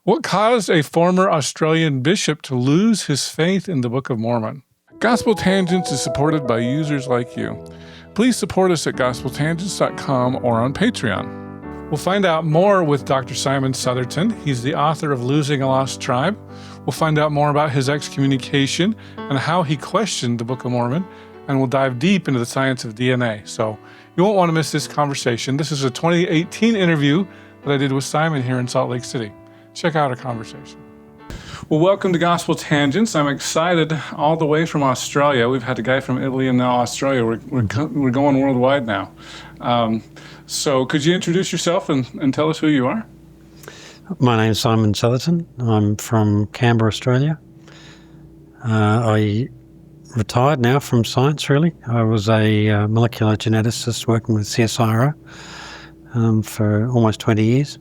What caused a former Australian bishop to lose his faith in the Book of Mormon? Gospel Tangents is supported by users like you. Please support us at gospeltangents.com or on Patreon. We'll find out more with Dr. Simon Southerton. He's the author of Losing a Lost Tribe. We'll find out more about his excommunication and how he questioned the Book of Mormon, and we'll dive deep into the science of DNA. So you won't want to miss this conversation. This is a 2018 interview that I did with Simon here in Salt Lake City. Check out our conversation. Well, welcome to Gospel Tangents. I'm excited all the way from Australia. We've had a guy from Italy and now Australia. We're going worldwide now. So could you introduce yourself and tell us who you are? My name's Simon Southerton. I'm from Canberra, Australia. I retired now from science, really. I was a molecular geneticist working with CSIRO for almost 20 years.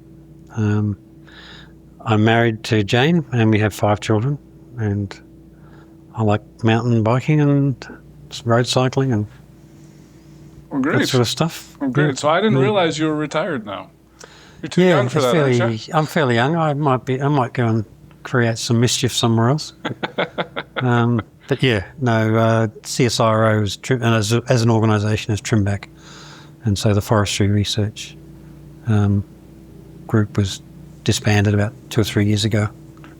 I'm married to Jane and we have 5 children, and I like mountain biking and road cycling and that sort of stuff. Oh, great. Yeah. So I didn't realize you were retired now. You're too young for that, aren't you? I'm fairly young. I might go and create some mischief somewhere else. But yeah, no, CSIRO is as an organisation is trimmed back, and so the forestry research group was disbanded about 2 or 3 years ago.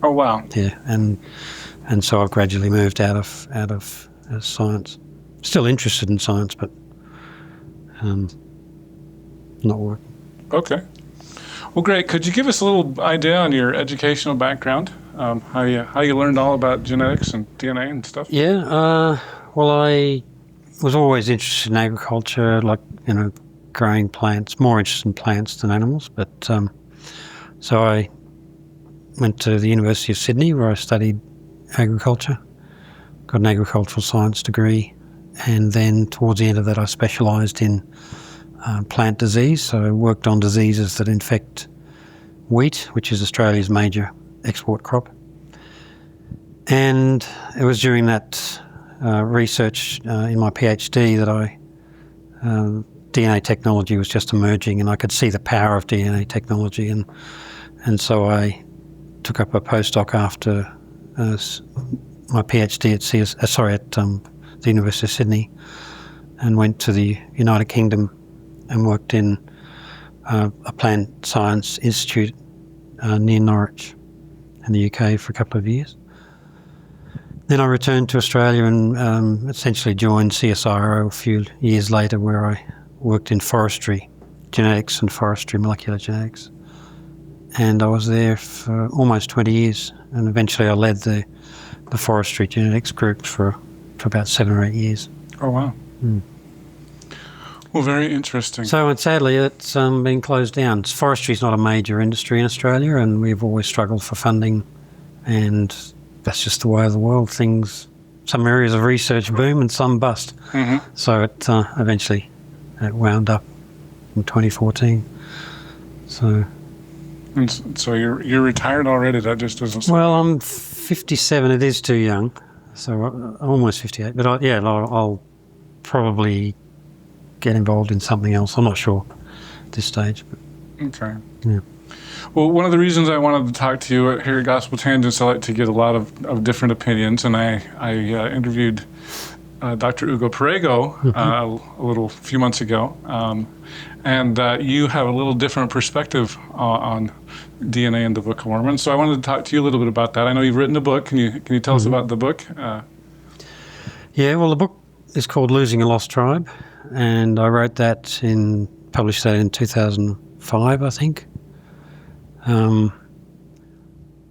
Oh wow! Yeah, and so I've gradually moved out of science. Still interested in science, but not working. Okay. Well, great. Could you give us a little idea on your educational background? How you learned all about genetics and DNA and stuff? Yeah. Well, I was always interested in agriculture, growing plants. More interested in plants than animals, but. So I went to the University of Sydney where I studied agriculture, got an agricultural science degree, and then towards the end of that I specialised in plant disease. So I worked on diseases that infect wheat, which is Australia's major export crop. And it was during that research in my PhD that DNA technology was just emerging, and I could see the power of DNA technology, and so I took up a postdoc after my PhD at the University of Sydney, and went to the United Kingdom and worked in a plant science institute near Norwich in the UK for a couple of years. Then I returned to Australia and essentially joined CSIRO a few years later, where I worked in forestry genetics and forestry molecular genetics. And I was there for almost 20 years, and eventually I led the forestry genetics group for about 7 or 8 years. Oh, wow. Mm. Well, very interesting. So, and sadly, it's been closed down. Forestry is not a major industry in Australia, and we've always struggled for funding, and that's just the way of the world. Some areas of research boom and some bust. Mm-hmm. So it eventually it wound up in 2014. So you're retired already? That just doesn't. Well, I'm 57. It is too young. So I'm almost 58. But I'll probably get involved in something else. I'm not sure at this stage. But, okay. Yeah. Well, one of the reasons I wanted to talk to you here at Gospel Tangents, I like to get a lot of different opinions, and I interviewed Dr. Ugo Perego a few months ago, and you have a little different perspective on DNA in the Book of Mormon. So I wanted to talk to you a little bit about that. I know you've written a book. Can you tell us about the book? Yeah, well, the book is called Losing a Lost Tribe, and I wrote that published that in 2005, I think.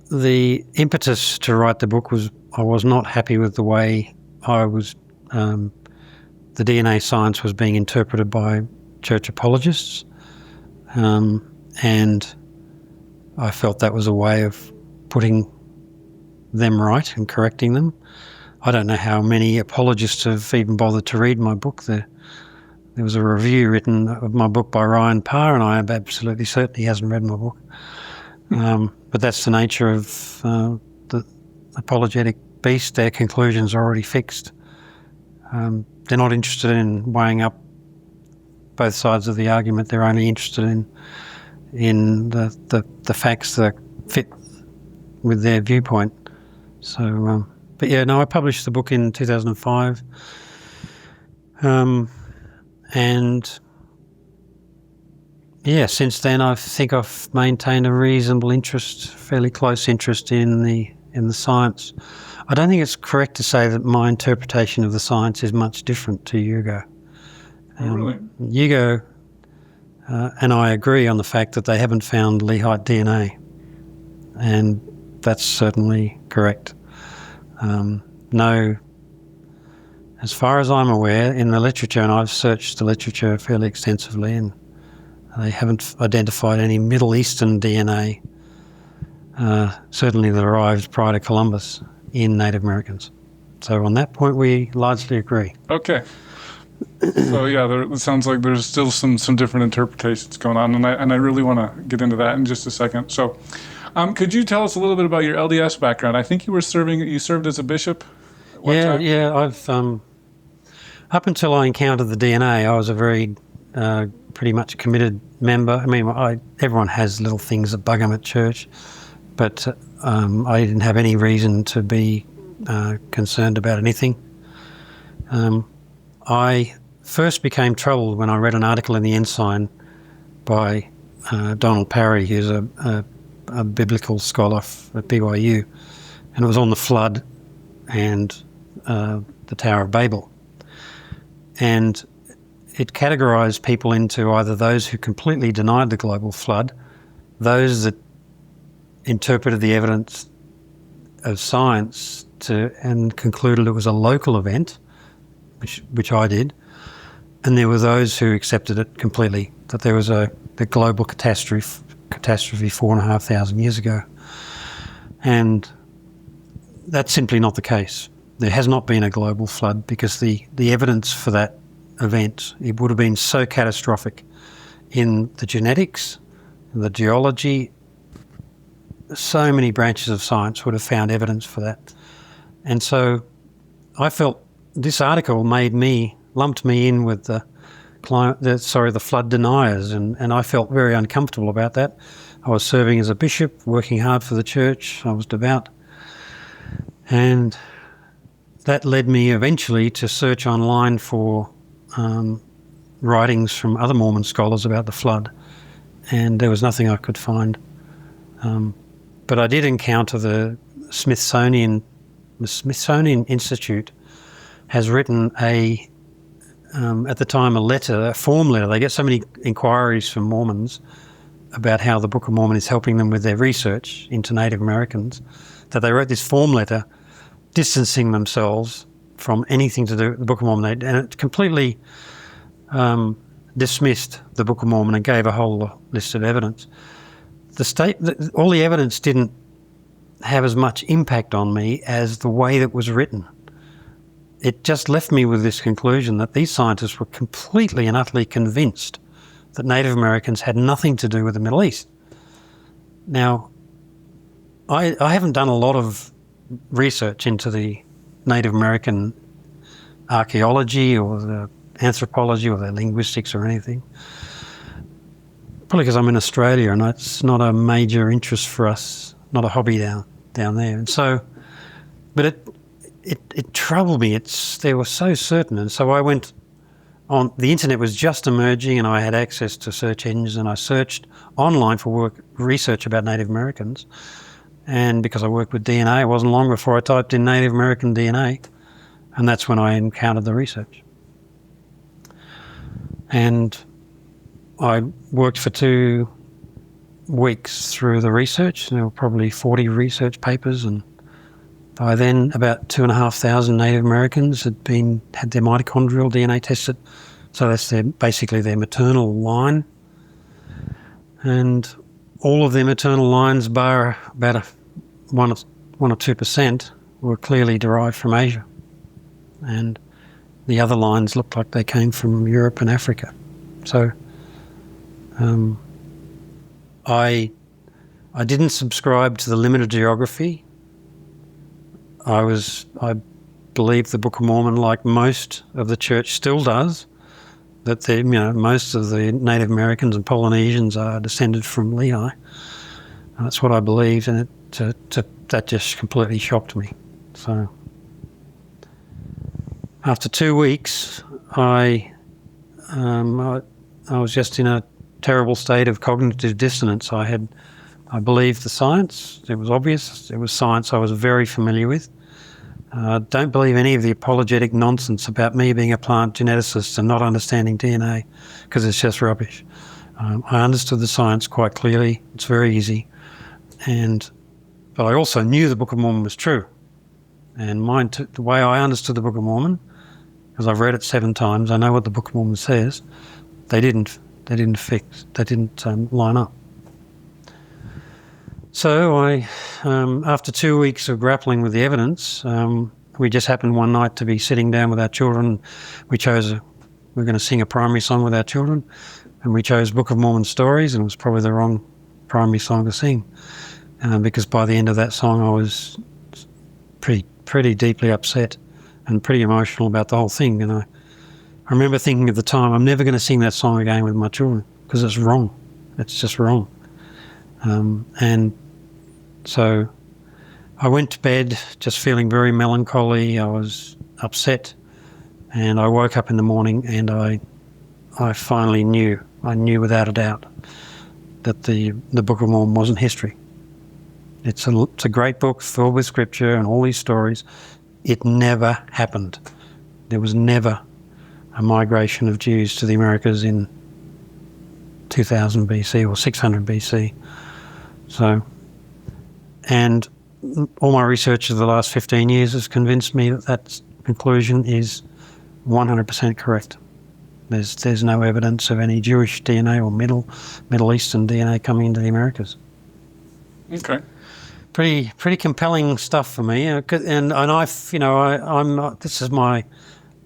The impetus to write the book was I was not happy with the way the DNA science was being interpreted by church apologists, and I felt that was a way of putting them right and correcting them. I don't know how many apologists have even bothered to read my book. There was a review written of my book by Ryan Parr, and I am absolutely certain he hasn't read my book. But that's the nature of the apologetic beast. Their conclusions are already fixed. They're not interested in weighing up both sides of the argument. They're only interested in the facts that fit with their viewpoint. So, but yeah, no, I published the book in 2005, and yeah, since then I think I've maintained a reasonable interest, fairly close interest in the science. I don't think it's correct to say that my interpretation of the science is much different to Hugo. Really? Hugo and I agree on the fact that they haven't found Lehite DNA, and that's certainly correct. No, as far as I'm aware, in the literature, and I've searched the literature fairly extensively, and they haven't identified any Middle Eastern DNA, certainly that arrived prior to Columbus, in Native Americans. So on that point, we largely agree. Okay. So yeah, it sounds like there's still some different interpretations going on, and I really want to get into that in just a second. So, could you tell us a little bit about your LDS background? I think you served as a bishop at one time? Yeah. I've up until I encountered the DNA, I was a very pretty much committed member. I mean, everyone has little things that bug them at church, but I didn't have any reason to be concerned about anything. I first became troubled when I read an article in the Ensign by Donald Parry, who's a biblical scholar at BYU, and it was on the flood and the Tower of Babel. And it categorised people into either those who completely denied the global flood, those that interpreted the evidence of science and concluded it was a local event, which I did, and there were those who accepted it completely, that there was the global catastrophe 4,500 years ago. And that's simply not the case. There has not been a global flood because the evidence for that event, it would have been so catastrophic in the genetics, the geology, so many branches of science would have found evidence for that. And so I felt this article lumped me in with the flood deniers, and I felt very uncomfortable about that. I was serving as a bishop, working hard for the church. I was devout. And that led me eventually to search online for writings from other Mormon scholars about the flood, and there was nothing I could find. But I did encounter the Smithsonian Institute has written at the time, a form letter. They get so many inquiries from Mormons about how the Book of Mormon is helping them with their research into Native Americans, that they wrote this form letter distancing themselves from anything to do with the Book of Mormon. And it completely dismissed the Book of Mormon and gave a whole list of evidence. All the evidence didn't have as much impact on me as the way that it was written. It just left me with this conclusion that these scientists were completely and utterly convinced that Native Americans had nothing to do with the Middle East. Now, I haven't done a lot of research into the Native American archaeology or the anthropology or the linguistics or anything. Probably because I'm in Australia and it's not a major interest for us, not a hobby down there. And so, but it troubled me. They were so certain. And so I went on, the internet was just emerging and I had access to search engines, and I searched online for research about Native Americans. And because I worked with DNA, it wasn't long before I typed in Native American DNA, and that's when I encountered the research. And I worked for 2 weeks through the research. There were probably 40 research papers, and by then about 2,500 Native Americans had their mitochondrial DNA tested. So that's basically their maternal line. And all of their maternal lines, bar about 1 or 2%, were clearly derived from Asia. And the other lines looked like they came from Europe and Africa. So I didn't subscribe to the limited geography. I believe the Book of Mormon, like most of the church still does, that most of the Native Americans and Polynesians are descended from Lehi. That's what I believed, and that just completely shocked me. So after 2 weeks, I was just in a terrible state of cognitive dissonance. I believed the science. It was obvious. It was science I was very familiar with. Don't believe any of the apologetic nonsense about me being a plant geneticist and not understanding DNA, because it's just rubbish. I understood the science quite clearly. It's very easy. But I also knew the Book of Mormon was true. And the way I understood the Book of Mormon, because I've read it 7 times, I know what the Book of Mormon says, they didn't line up. So after 2 weeks of grappling with the evidence, we just happened one night to be sitting down with our children. We were going to sing a primary song with our children, and we chose Book of Mormon stories, and it was probably the wrong primary song to sing, because by the end of that song I was pretty deeply upset and pretty emotional about the whole thing. And I remember thinking at the time, I'm never going to sing that song again with my children because it's wrong. It's just wrong. And so I went to bed just feeling very melancholy. I was upset, and I woke up in the morning and I finally knew. I knew without a doubt that the Book of Mormon wasn't history. It's a great book filled with scripture and all these stories. It never happened. There was never a migration of Jews to the Americas in 2000 BC or 600 BC. So, and all my research of the last 15 years has convinced me that conclusion is 100% correct. There's no evidence of any Jewish DNA or Middle Eastern DNA coming into the Americas. Okay. Pretty compelling stuff for me, and this is my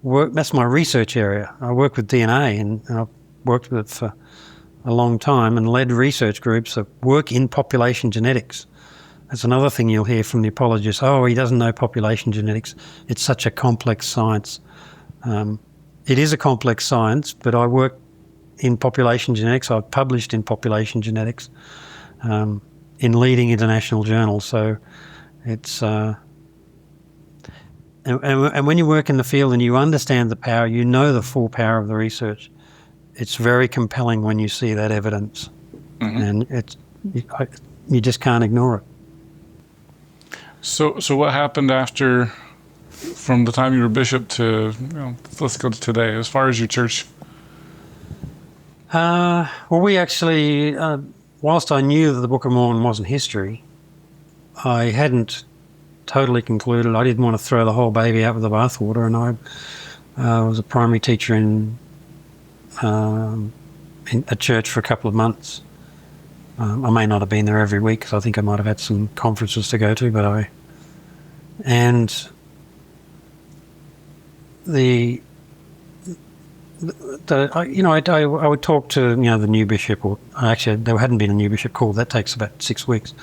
work. That's my research area. I work with DNA, and I've worked with it for a long time and led research groups that work in population genetics. That's another thing you'll hear from the apologists. Oh, he doesn't know population genetics. It's such a complex science. It is a complex science, but I work in population genetics. I've published in population genetics in leading international journals. So it's and when you work in the field and you understand the power, you know the full power of the research. It's very compelling when you see that evidence, and you just can't ignore it. So what happened from the time you were bishop to, let's go to today, as far as your church? Well, we actually, whilst I knew that the Book of Mormon wasn't history, I hadn't totally concluded. I didn't want to throw the whole baby out with the bathwater, and I was a primary teacher in a church for a couple of months. I may not have been there every week because I think I might have had some conferences to go to, but I would talk to the new bishop, or actually there hadn't been a new bishop called. That takes about 6 weeks.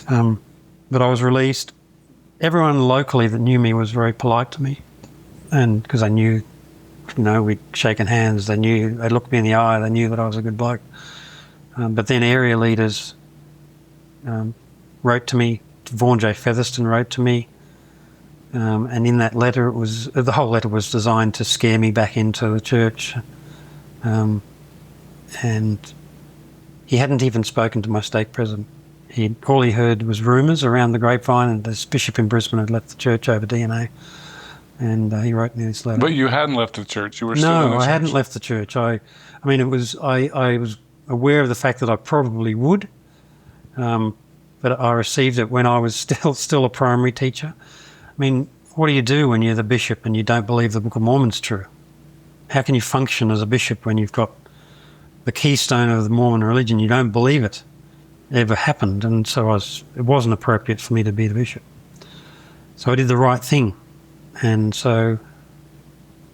But I was released. Everyone locally that knew me was very polite to me, and because I knew, we'd shaken hands. They looked me in the eye. They knew that I was a good bloke. But then area leaders wrote to me. Vaughan J. Featherston wrote to me. And in that letter, the whole letter was designed to scare me back into the church. And he hadn't even spoken to my stake president. All he heard was rumours around the grapevine, and this bishop in Brisbane had left the church over DNA. And he wrote me this letter. But you hadn't left the church. You were still in the church. No, I hadn't left the church. I was aware of the fact that I probably would, but I received it when I was still a primary teacher. What do you do when you're the bishop and you don't believe the Book of Mormon's true? How can you function as a bishop when you've got the keystone of the Mormon religion? You don't believe it ever happened, and so it wasn't appropriate for me to be the bishop. So I did the right thing. And so,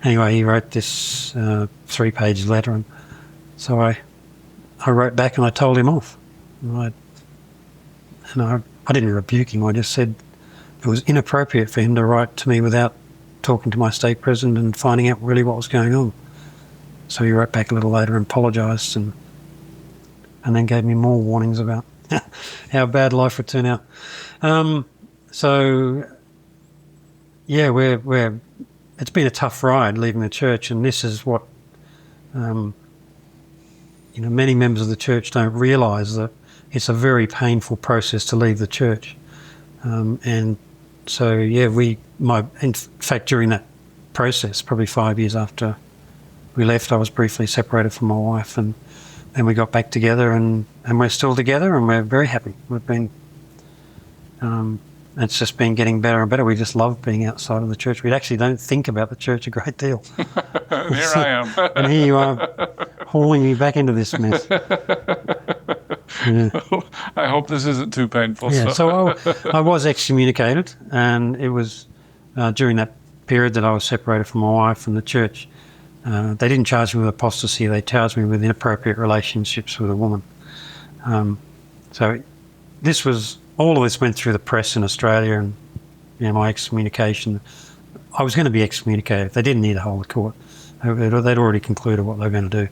anyway, he wrote this 3-page letter, and so I wrote back and I told him off. And I didn't rebuke him. I just said it was inappropriate for him to write to me without talking to my stake president and finding out really what was going on. So he wrote back a little later and apologised, and then gave me more warnings about how bad life would turn out. So, yeah, it's been a tough ride leaving the church, and this is what, many members of the church don't realise, that it's a very painful process to leave the church. And so, yeah, in fact, during that process, probably 5 years after we left, I was briefly separated from my wife, and then we got back together, and we're still together, and we're very happy. We've been, it's just been getting better and better. We just love being outside of the church. We actually don't think about the church a great deal. Here I am. And here you are, hauling me back into this mess. Yeah. I hope this isn't too painful. Yeah, so I was excommunicated, and it was during that period that I was separated from my wife from the church. They didn't charge me with apostasy, they charged me with inappropriate relationships with a woman. So all of this went through the press in Australia, and my excommunication. I was going to be excommunicated. They didn't need to hold a court. They'd already concluded what they were going to do.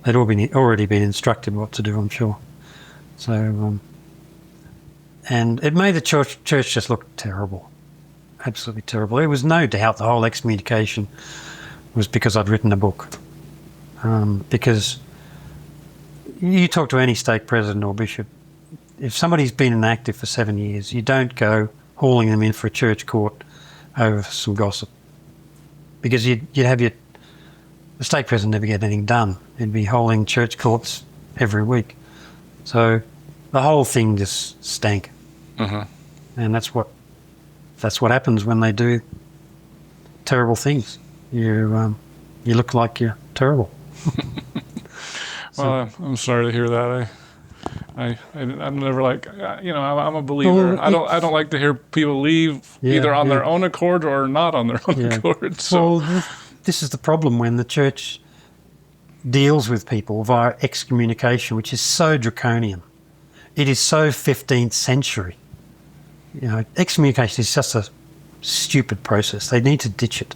They'd already been instructed what to do, I'm sure. So, and it made the church just look terrible, absolutely terrible. There was no doubt the whole excommunication was because I'd written a book. Because you talk to any stake president or bishop, if somebody's been inactive for 7 years, you don't go hauling them in for a church court over some gossip. Because you'd have the stake president never get anything done. He'd be holding church courts every week. So the whole thing just stank. Mm-hmm. And that's what happens when they do terrible things. You look like you're terrible. Well, I'm sorry to hear that. I'm never like, I'm a believer. Well, I don't like to hear people leave either on their own accord or not on their own accord. So. Well, this is the problem when the church deals with people via excommunication, which is so draconian. It is so 15th century. Excommunication is just a stupid process. They need to ditch it.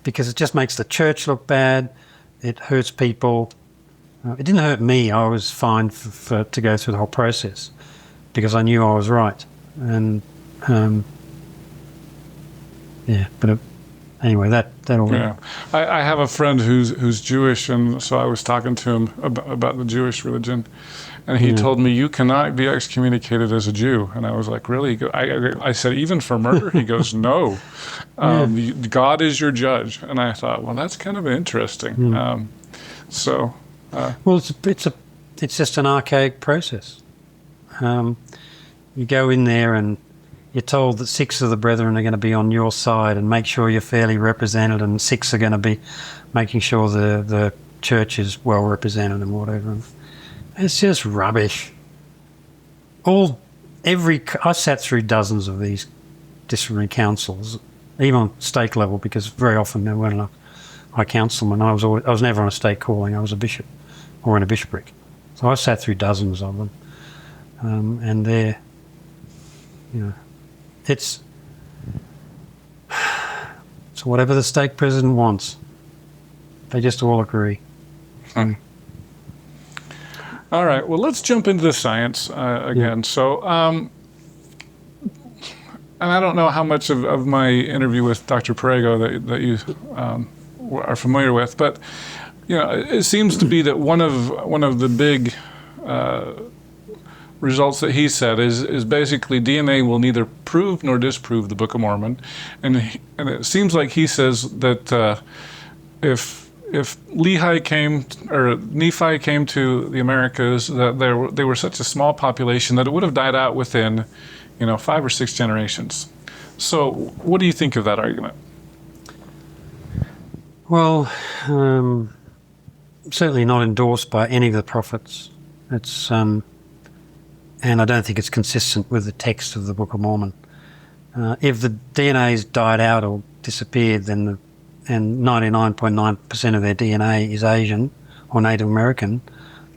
Because it just makes the church look bad. It hurts people. It didn't hurt me. I was fine to go through the whole process because I knew I was right. And anyway, that all. Yeah, I have a friend who's Jewish, and so I was talking to him about the Jewish religion, and he told me, you cannot be excommunicated as a Jew. And I was like, really? I said, even for murder? He goes, no. God is your judge. And I thought, well, that's kind of interesting. Well, it's just an archaic process. You go in there and you're told that 6 of the brethren are going to be on your side and make sure you're fairly represented, and 6 are going to be making sure the church is well represented and whatever. It's just rubbish. I sat through dozens of these disciplinary councils, even on stake level, because very often there weren't enough high councilmen. I was never on a stake calling. I was a bishop or in a bishopric. So I sat through dozens of them, and they're, it's whatever the stake president wants. They just all agree. All right. Well, let's jump into the science again. Yeah. So, and I don't know how much of my interview with Dr. Perego that you are familiar with, but it seems to be that one of the big results that he said is basically DNA will neither prove nor disprove the Book of Mormon, and it seems like he says that if Nephi came to the Americas, that they were such a small population that it would have died out within 5 or 6 generations. So what do you think of that argument? Well, certainly not endorsed by any of the prophets. It's and I don't think it's consistent with the text of the Book of Mormon. If the DNA's died out or disappeared, and 99.9% of their DNA is Asian or Native American,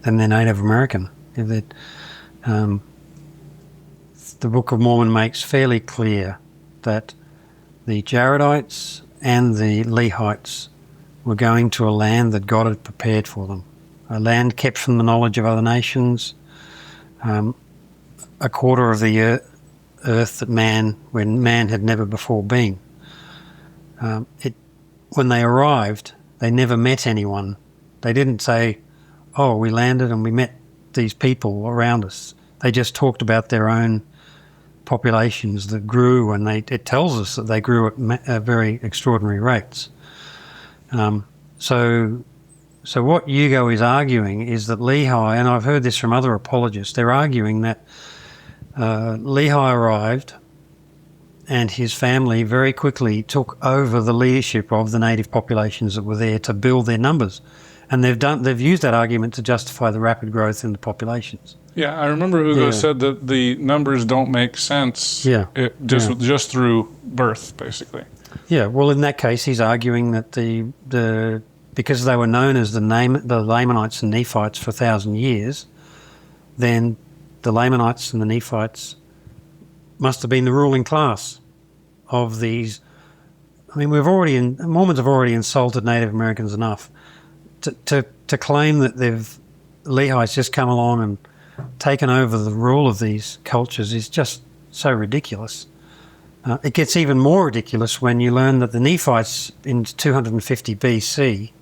then they're Native American. If the Book of Mormon makes fairly clear that the Jaredites and the Lehites were going to a land that God had prepared for them, a land kept from the knowledge of other nations, a quarter of the earth that when man had never before been. When they arrived, they never met anyone. They didn't say, oh, we landed and we met these people around us. They just talked about their own populations that grew, and it tells us that they grew at very extraordinary rates. So what Hugo is arguing is that Lehi, and I've heard this from other apologists, they're arguing that Lehi arrived and his family very quickly took over the leadership of the native populations that were there to build their numbers. And they've used that argument to justify the rapid growth in the populations. Yeah, I remember Hugo said that the numbers don't make sense just through birth, basically. Yeah, well, in that case, he's arguing that because they were known as the Lamanites and Nephites for 1,000 years, then the Lamanites and the Nephites must have been the ruling class of these. I mean, Mormons have already insulted Native Americans enough. To claim that Lehi's just come along and taken over the rule of these cultures is just so ridiculous. It gets even more ridiculous when you learn that the Nephites in 250 BC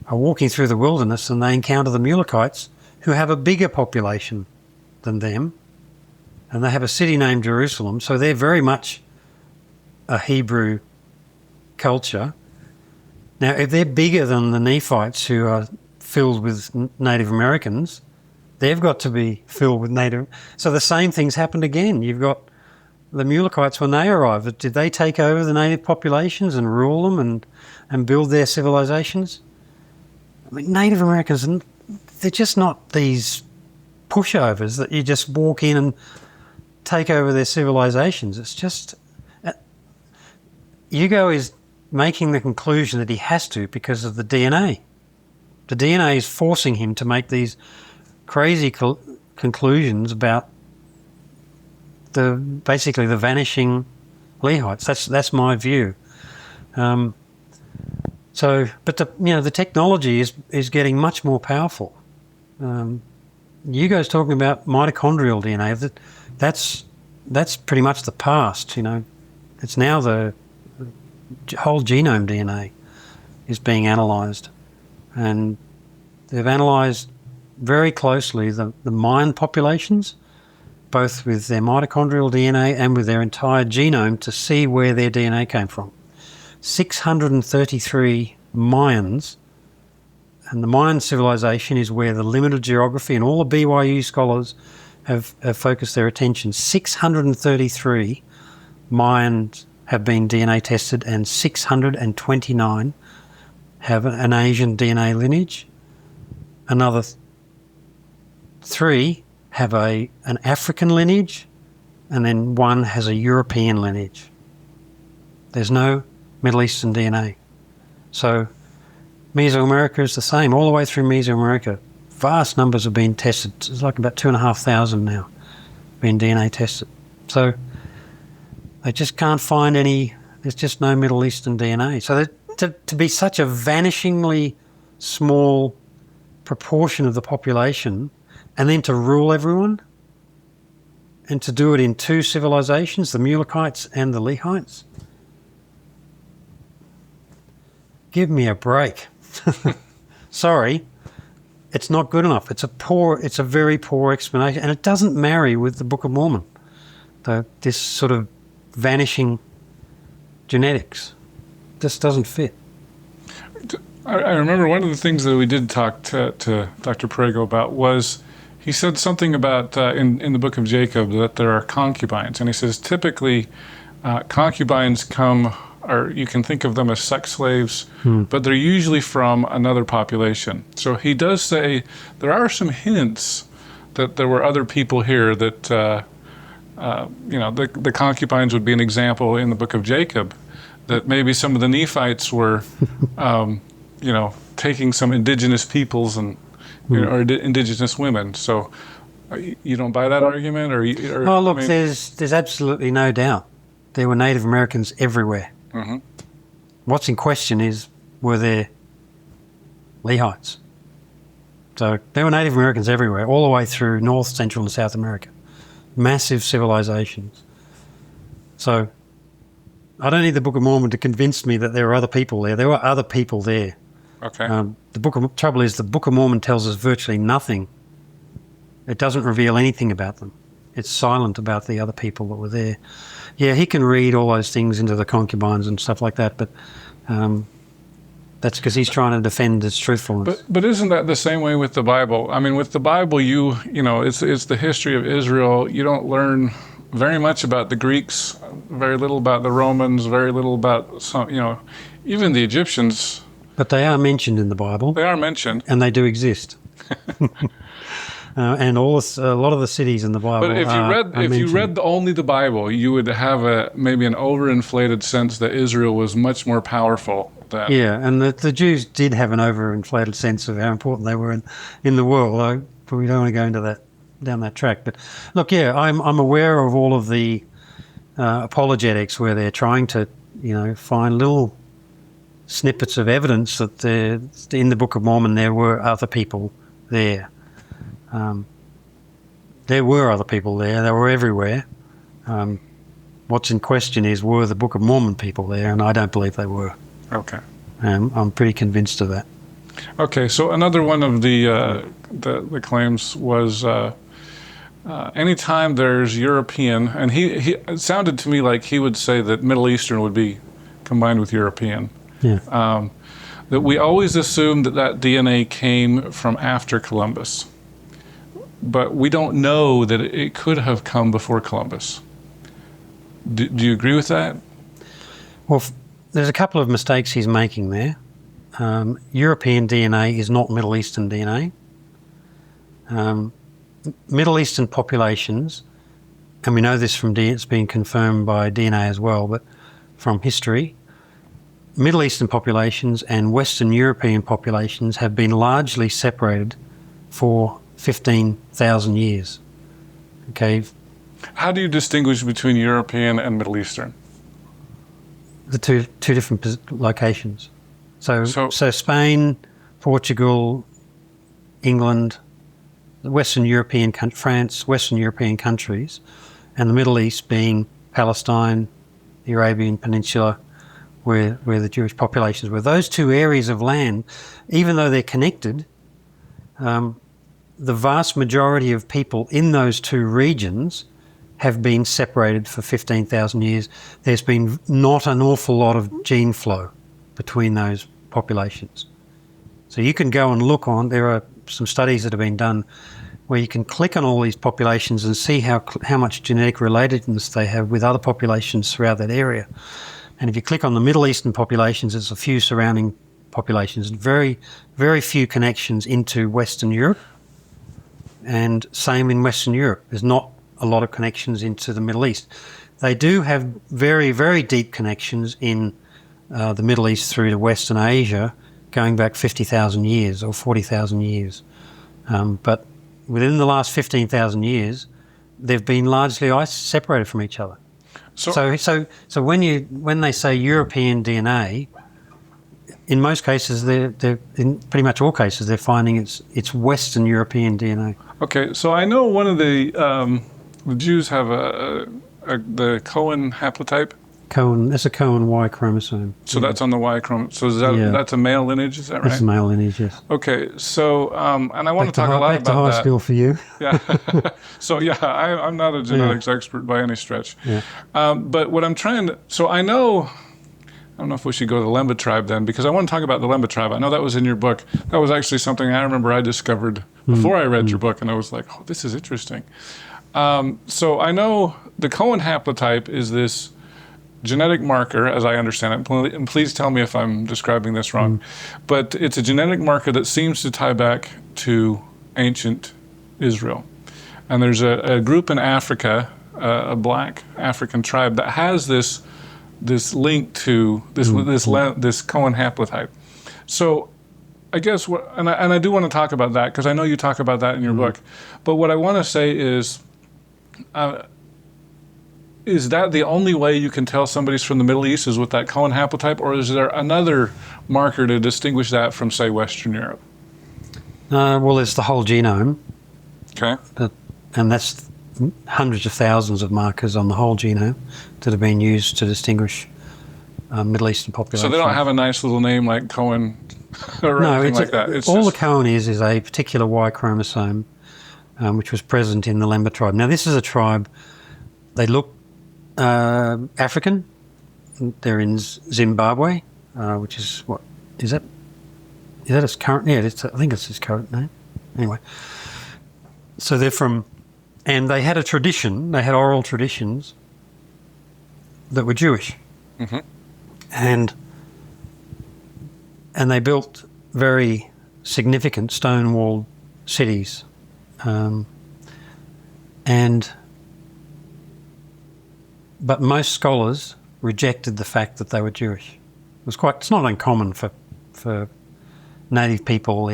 are walking through the wilderness and they encounter the Mulekites, who have a bigger population than them, and they have a city named Jerusalem, so they're very much a Hebrew culture. Now, if they're bigger than the Nephites, who are filled with Native Americans, they've got to be filled with Native. So the same things happened again. You've got the Mulekites when they arrived. Did they take over the native populations and rule them and build their civilizations? I mean, Native Americans, they're just not these pushovers that you just walk in and take over their civilizations. It's just... Hugo is making the conclusion that he has to because of the DNA. The DNA is forcing him to make these crazy conclusions about basically the vanishing Lehites. That's my view. But the technology is getting much more powerful. Hugo's talking about mitochondrial DNA. That's pretty much the past. It's now the whole genome DNA is being analysed, and they've analysed very closely the Mayan populations, both with their mitochondrial DNA and with their entire genome, to see where their DNA came from. 633 Mayans, and the Mayan civilization is where the limited geography and all the BYU scholars have focused their attention. 633 Mayans have been DNA tested, and 629 have an Asian DNA lineage. Another 3 have an African lineage, and then 1 has a European lineage. There's no Middle Eastern DNA. So Mesoamerica is the same, all the way through Mesoamerica. Vast numbers have been tested. It's like about 2,500 now been DNA tested. So they just can't find any. There's just no Middle Eastern DNA. So to be such a vanishingly small proportion of the population, and then to rule everyone, and to do it in 2 civilizations, the Mulekites and the Lehites, give me a break. Sorry, it's not good enough. It's a very poor explanation, and it doesn't marry with the Book of Mormon. This sort of vanishing genetics just doesn't fit. I remember one of the things that we did talk to Dr. Prego about was he said something about in the Book of Jacob that there are concubines, and he says typically concubines come, or you can think of them as sex slaves, but they're usually from another population. So he does say there are some hints that there were other people here that, the concubines would be an example in the Book of Jacob, that maybe some of the Nephites were, taking some indigenous peoples and, or indigenous women. So you don't buy that argument? There's absolutely no doubt there were Native Americans everywhere. Mm-hmm. What's in question is, were there Lehites? So there were Native Americans everywhere, all the way through North, Central and South America. Massive civilizations. So I don't need the Book of Mormon to convince me that there are other people there. There were other people there. Okay. Trouble is the Book of Mormon tells us virtually nothing. It doesn't reveal anything about them. It's silent about the other people that were there. Yeah, he can read all those things into the concubines and stuff like that, but that's because he's trying to defend its truthfulness. But isn't that the same way with the Bible? I mean, with the Bible, you know, it's the history of Israel. You don't learn very much about the Greeks, very little about the Romans, very little about some, you know, even the Egyptians. But they are mentioned in the Bible. They are mentioned. And they do exist. And a lot of the cities in the Bible. But if you read only the Bible, you would have maybe an overinflated sense that Israel was much more powerful. Yeah, and the Jews did have an overinflated sense of how important they were in the world. But we don't want to go into down that track. But look, yeah, I'm aware of all of the apologetics where they're trying to, you know, find little snippets of evidence that in the Book of Mormon there were other people there. There were other people there. They were everywhere. What's in question is, were the Book of Mormon people there? And I don't believe they were. Okay. I'm pretty convinced of that. Okay, so another one of the claims was anytime there's European, and it sounded to me like he would say that Middle Eastern would be combined with European. Yeah. That we always assume that DNA came from after Columbus, but we don't know that it could have come before Columbus. Do you agree with that? Well, there's a couple of mistakes he's making there. European DNA is not Middle Eastern DNA. Middle Eastern populations, and we know this from it's been confirmed by DNA as well, but from history, Middle Eastern populations and Western European populations have been largely separated for 15,000 years. Okay. How do you distinguish between European and Middle Eastern? The two different locations. So Spain, Portugal, England, Western European France, Western European countries, and the Middle East being Palestine, the Arabian Peninsula, where the Jewish populations were. Those two areas of land, even though they're connected, the vast majority of people in those two regions have been separated for 15,000 years. There's been not an awful lot of gene flow between those populations. So you can go and look there are some studies that have been done where you can click on all these populations and see how much genetic relatedness they have with other populations throughout that area. And if you click on the Middle Eastern populations, there's a few surrounding populations, very, very few connections into Western Europe, and same in Western Europe. There's not a lot of connections into the Middle East. They do have very, very deep connections in the Middle East through to Western Asia, going back 50,000 years or 40,000 years. But within the last 15,000 years, they've been largely separated from each other. So when they say European DNA, in most cases, they're in pretty much all cases, they're finding it's Western European DNA. Okay, so I know one of the Jews have the Cohen haplotype. That's a Cohen Y chromosome. So that's on the Y chromosome. So that's a male lineage, is that right? That's a male lineage, yes. Okay, so, and I want to talk a lot about that. Back to high school for you. Yeah. So, yeah, I'm not a genetics expert by any stretch. Yeah. But what I'm trying to, so I don't know if we should go to the Lemba tribe then, because I want to talk about the Lemba tribe. I know that was in your book. That was actually something I remember I discovered before I read your book, and I was like, oh, this is interesting. So I know the Cohen haplotype is this genetic marker, as I understand it, and please tell me if I'm describing this wrong, but it's a genetic marker that seems to tie back to ancient Israel. And there's a group in Africa, a black African tribe, that has this link to this Cohen haplotype. So I guess, and I do want to talk about that, because I know you talk about that in your book, but what I want to say is that the only way you can tell somebody's from the Middle East is with that Cohen haplotype, or is there another marker to distinguish that from, say, Western Europe? Well, there's the whole genome, Okay. and that's hundreds of thousands of markers on the whole genome that have been used to distinguish Middle Eastern populations. So they don't have a nice little name like Cohen or anything like that. It's all just... the Cohen is a particular Y chromosome, which was present in the Lemba tribe. Now, this is a tribe, they look African. They're in Zimbabwe, which is what, is that its current, yeah, I think it's its current name. Anyway, so they're from, and they had a tradition, they had oral traditions that were Jewish. Mm-hmm. And they built very significant stone-walled cities. But most scholars rejected the fact that they were Jewish. It's not uncommon for native people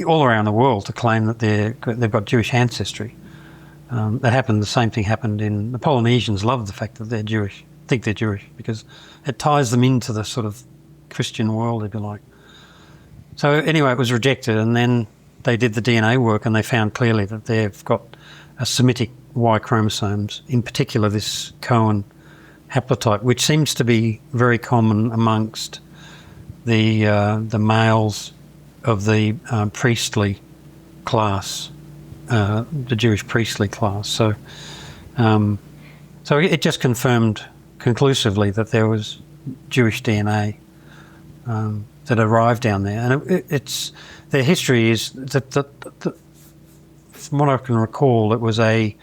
all around the world to claim that they've got Jewish ancestry. The same thing happened in the Polynesians. Love the fact that they're Jewish, think they're Jewish, because it ties them into the sort of Christian world, if you like. So anyway, it was rejected, and then they did the DNA work, and they found clearly that they've got a Semitic Y chromosomes, in particular this Cohen haplotype, which seems to be very common amongst the males of the priestly class, the Jewish priestly class. So it just confirmed conclusively that there was Jewish DNA that arrived down there, and their history is that from what I can recall, it was a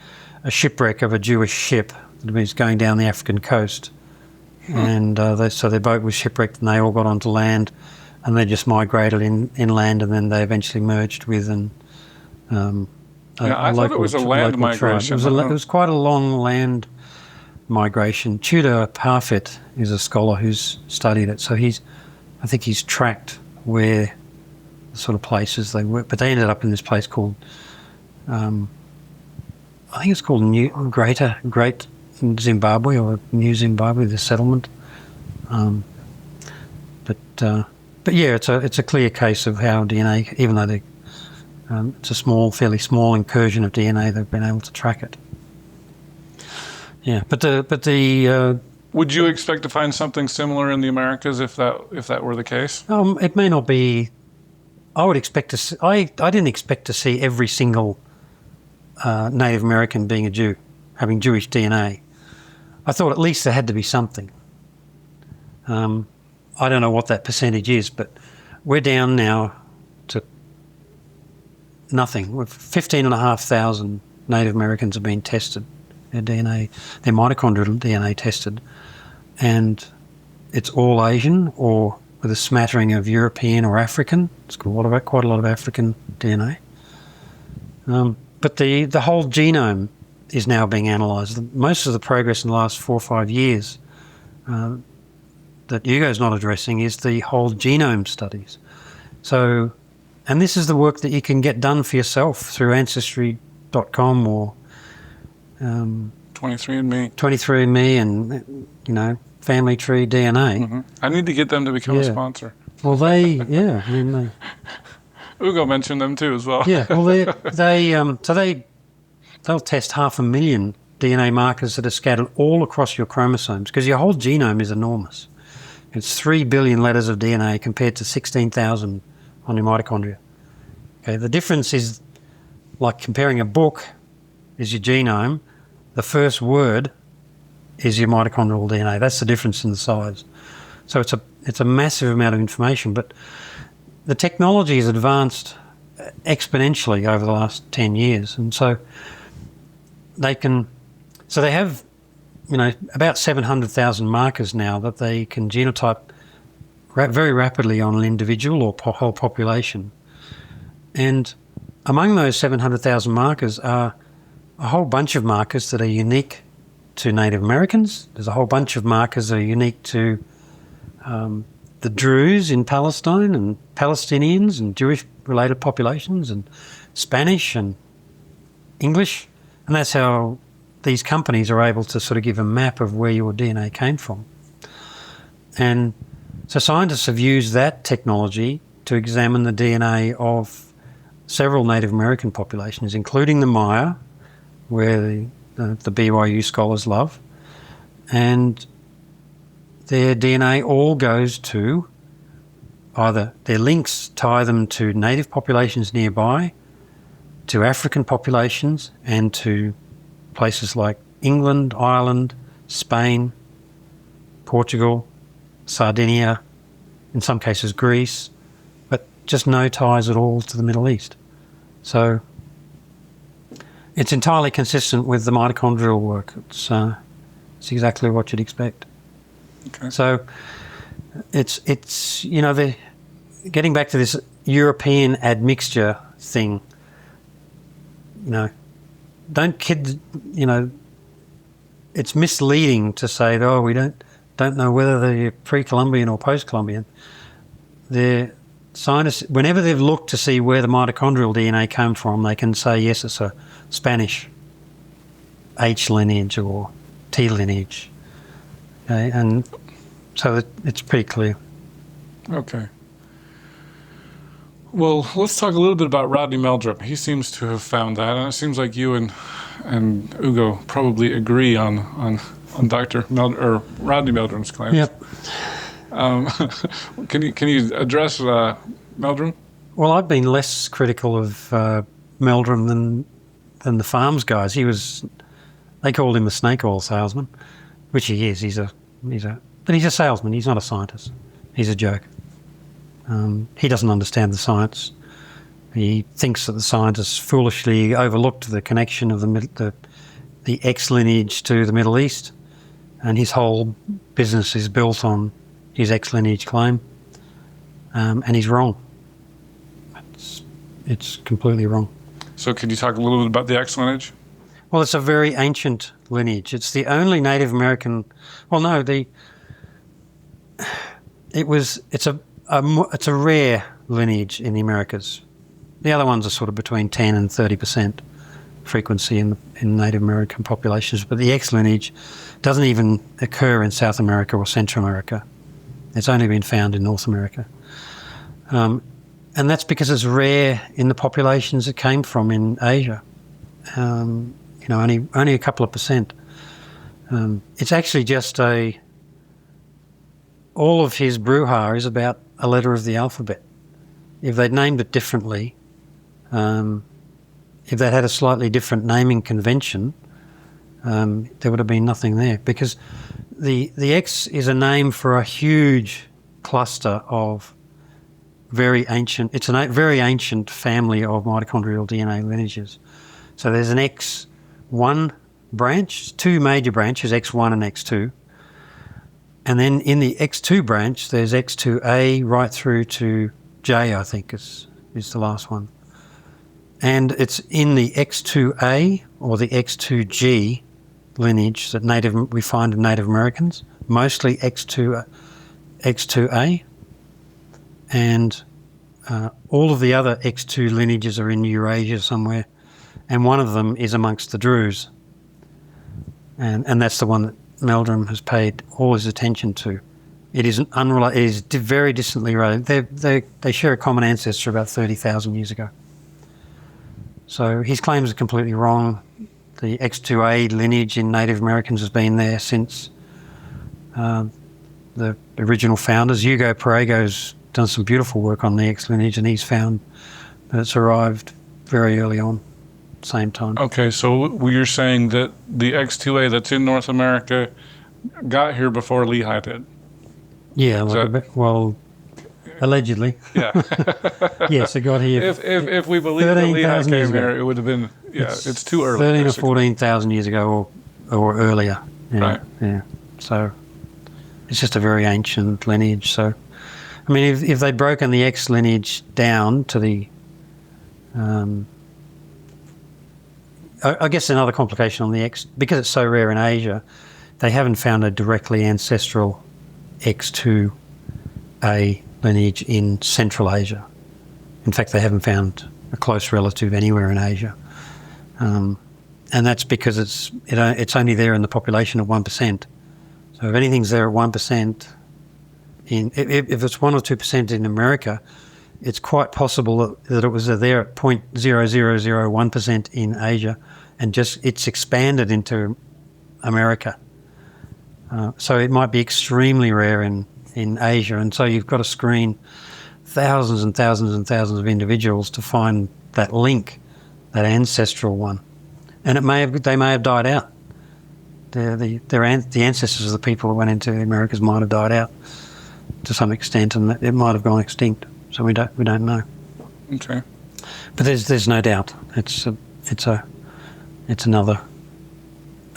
shipwreck of a Jewish ship that was going down the African coast, and so their boat was shipwrecked, and they all got onto land, and they just migrated inland, and then they eventually merged with I thought it was a land migration. It was quite a long land migration. Tudor Parfit is a scholar who's studied it, so I think he's tracked where the sort of places they were, but they ended up in this place called, I think it's called Great Zimbabwe, or New Zimbabwe, the settlement. But yeah, it's a clear case of how DNA, even though it's a fairly small incursion of DNA, they've been able to track it. Yeah, but the would you expect to find something similar in the Americas if that were the case? It may not be. I would expect to see, I didn't expect to see every single Native American being a Jew, having Jewish DNA. I thought at least there had to be something. I don't know what that percentage is, but we're down now to nothing. 15,500 Native Americans have been tested, their DNA, their mitochondrial DNA tested, and it's all Asian or with a smattering of European or African. It's got quite a lot of African DNA. But the whole genome is now being analysed. Most of the progress in the last 4 or 5 years that Hugo's not addressing is the whole genome studies. So, and this is the work that you can get done for yourself through Ancestry.com or 23andMe and, Family Tree DNA. Mm-hmm. I need to get them to become a sponsor. Well, they'll Hugo mentioned them too as well. Yeah, well, they'll test 500,000 DNA markers that are scattered all across your chromosomes, because your whole genome is enormous. It's 3 billion letters of DNA compared to 16,000 on your mitochondria. Okay, the difference is like comparing a book is your genome, the first word is your mitochondrial DNA. That's the difference in the size. So it's a massive amount of information, but the technology has advanced exponentially over the last 10 years, and so they have about 700,000 markers now that they can genotype very rapidly on an individual or whole population. And among those 700,000 markers are a whole bunch of markers that are unique to Native Americans. There's a whole bunch of markers that are unique to the Druze in Palestine and Palestinians and Jewish-related populations and Spanish and English. And that's how these companies are able to sort of give a map of where your DNA came from. And so scientists have used that technology to examine the DNA of several Native American populations, including the Maya, where the BYU scholars love, and their DNA all goes to either their links tie them to native populations nearby, to African populations, and to places like England, Ireland, Spain, Portugal, Sardinia, in some cases Greece, but just no ties at all to the Middle East. So it's entirely consistent with the mitochondrial work. It's exactly what you'd expect. Okay. So it's getting back to this European admixture thing, don't kid, it's misleading to say, oh, we don't know whether they're pre-Columbian or post-Columbian. The scientists, whenever they've looked to see where the mitochondrial DNA came from, they can say, yes, it's a Spanish H lineage or T lineage. Okay, and so it's pretty clear. Okay. Well, let's talk a little bit about Rodney Meldrum. He seems to have found that, and it seems like you and Ugo probably agree on Dr. Rodney Meldrum's claims. Yep. Can you address Meldrum? Well, I've been less critical of Meldrum than the farms guys. They called him a snake oil salesman, which he is. But he's a salesman. He's not a scientist. He's a joke. He doesn't understand the science. He thinks that the scientists foolishly overlooked the connection of the X lineage to the Middle East, and his whole business is built on his X lineage claim, and he's wrong. It's completely wrong. So could you talk a little bit about the X lineage? Well, it's a very ancient lineage. It's the only Native American. Well, no, it's a rare lineage in the Americas. The other ones are sort of between 10 and 30% frequency in Native American populations, but the X lineage doesn't even occur in South America or Central America. It's only been found in North America. And that's because it's rare in the populations it came from in Asia. Only a couple of percent. It's actually just all of his brouhaha is about a letter of the alphabet. If they'd named it differently, if they'd had a slightly different naming convention, there would have been nothing there, because the X is a name for a huge cluster of very ancient family of mitochondrial DNA lineages. So there's an X1 branch, two major branches, X1 and X2. And then in the X2 branch, there's X2A right through to J, I think is the last one. And it's in the X2A or the X2G lineage that we find in Native Americans, mostly X2A. And all of the other X2 lineages are in Eurasia somewhere, and one of them is amongst the Druze. And that's the one that Meldrum has paid all his attention to. It is very distantly related. They share a common ancestor about 30,000 years ago. So his claims are completely wrong. The X2A lineage in Native Americans has been there since the original founders. Hugo Parego's done some beautiful work on the X lineage, and he's found that it's arrived very early on, same time. Okay, so you're saying that the X2A that's in North America got here before Lehi did? Yeah, allegedly. Yeah. Yes, it got here. If we believe that Lehi came here, it would have been, it's too early. 13 or 14,000 years ago or earlier. Yeah, right. Yeah. So it's just a very ancient lineage. So, I mean, if they'd broken the X lineage down to the... I guess another complication on the X, because it's so rare in Asia, they haven't found a directly ancestral X2A lineage in Central Asia. In fact, they haven't found a close relative anywhere in Asia. And that's because it's only there in the population of 1%. So if anything's there at 1%, if it's 1 or 2% in America, it's quite possible that it was there at 0.0001% in Asia, and it's expanded into America. So it might be extremely rare in Asia, and so you've got to screen thousands and thousands and thousands of individuals to find that link, that ancestral one. And they may have died out. The ancestors of the people that went into the Americas might have died out to some extent, and it might have gone extinct. So we don't know. Okay. But there's no doubt it's another.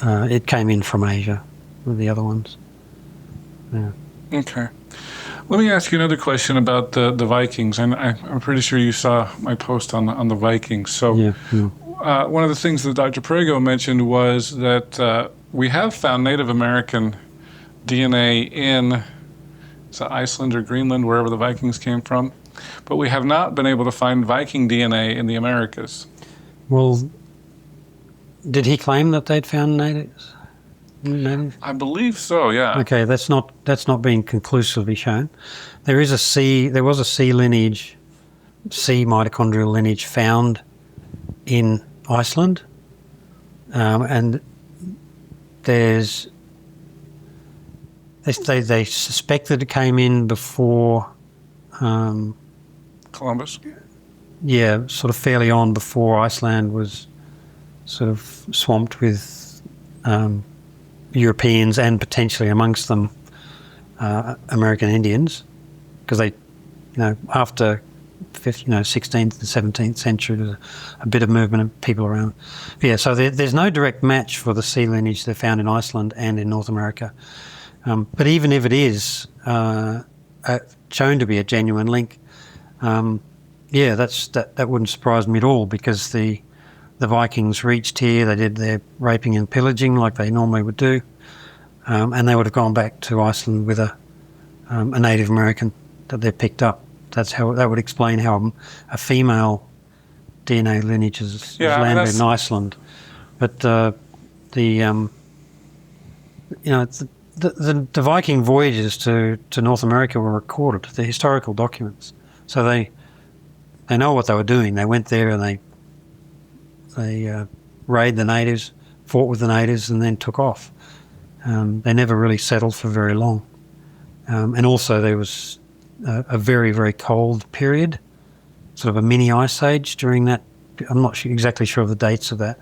It came in from Asia with the other ones. Yeah. Okay. Let me ask you another question about the Vikings. And I'm pretty sure you saw my post on the Vikings. So one of the things that Dr. Prego mentioned was that we have found Native American DNA in Iceland or Greenland, wherever the Vikings came from, but we have not been able to find Viking DNA in the Americas. Well, did he claim that they'd found natives? I believe so, yeah. Okay, that's not been conclusively shown. There was a C lineage, C mitochondrial lineage found in Iceland, and they suspect that it came in before Columbus. Yeah, sort of fairly on before Iceland was sort of swamped with Europeans and potentially amongst them American Indians, because they, after 16th and 17th century, there's a bit of movement of people around. Yeah, so there's no direct match for the C lineage they found in Iceland and in North America. But even if it is shown to be a genuine link, that wouldn't surprise me at all, because the Vikings reached here, they did their raping and pillaging like they normally would do, and they would have gone back to Iceland with a Native American that they picked up. That would explain how a female DNA lineage has landed in Iceland. But the Viking voyages to North America were recorded, the historical documents. So they know what they were doing. They went there and they raided the natives, fought with the natives, and then took off. They never really settled for very long. And also there was a very, very cold period, sort of a mini ice age during that. I'm not exactly sure of the dates of that,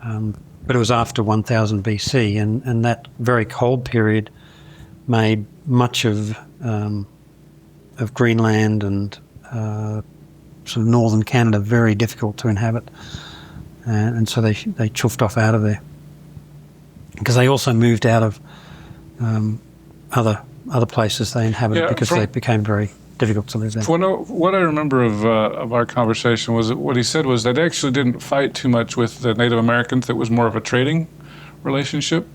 but it was after 1000 BC, and that very cold period made much of Greenland and sort of northern Canada very difficult to inhabit, and so they chuffed off out of there, because they also moved out of other places they inhabited, because they became very difficult to live there. What I remember of our conversation was that what he said was that they actually didn't fight too much with the Native Americans. It was more of a trading relationship,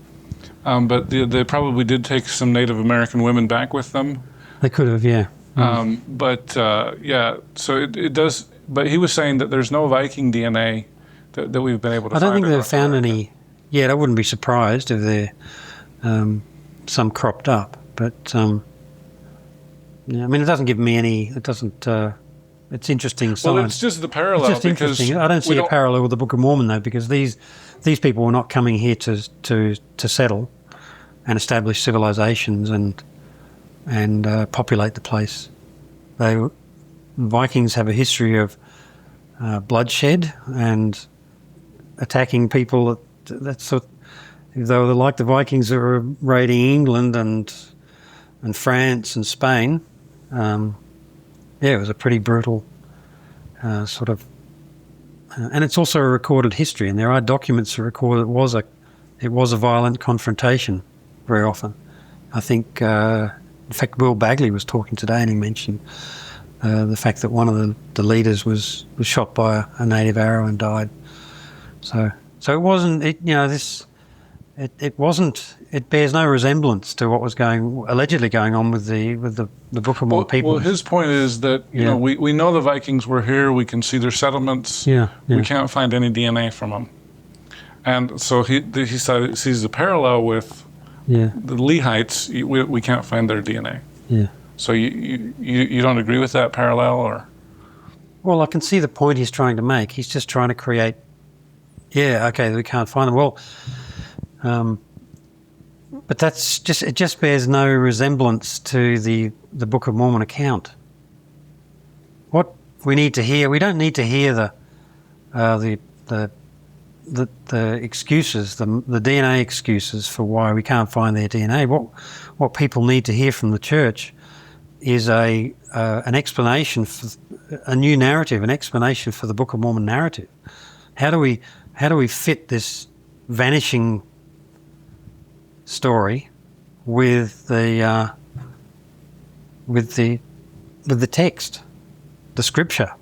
but they probably did take some Native American women back with them. They could have, yeah. So it does. But he was saying that there's no Viking DNA that we've been able to find. I don't think they've found any yet. I wouldn't be surprised if there some cropped up. But it doesn't give me any. It doesn't. It's interesting science. Well, it's just the parallel. It's just interesting. I don't see a parallel with the Book of Mormon though, because these people were not coming here to settle and establish civilizations and populate the place. Vikings have a history of bloodshed and attacking people. Though like the Vikings that were raiding England and France and Spain, it was a pretty brutal sort of. And it's also a recorded history, and there are documents that record it was a violent confrontation very often. I think. In fact, Will Bagley was talking today, and he mentioned the fact that one of the leaders was shot by a native arrow and died. So it wasn't. It wasn't. It bears no resemblance to what was allegedly going on with the Book of Mormon people. Well, his point is that we know the Vikings were here. We can see their settlements. Yeah. We can't find any DNA from them, and so he sees the parallel with. Yeah. The Lehites, we can't find their DNA. Yeah. So you don't agree with that parallel, or? Well, I can see the point he's trying to make. He's just trying to create, we can't find them. Well, but it just bears no resemblance to the Book of Mormon account. What we need to hear, we don't need to hear the excuses, the DNA excuses for why we can't find their DNA. What people need to hear from the church is an explanation for a new narrative, an explanation for the Book of Mormon narrative. How do we fit this vanishing story with the text, the scripture?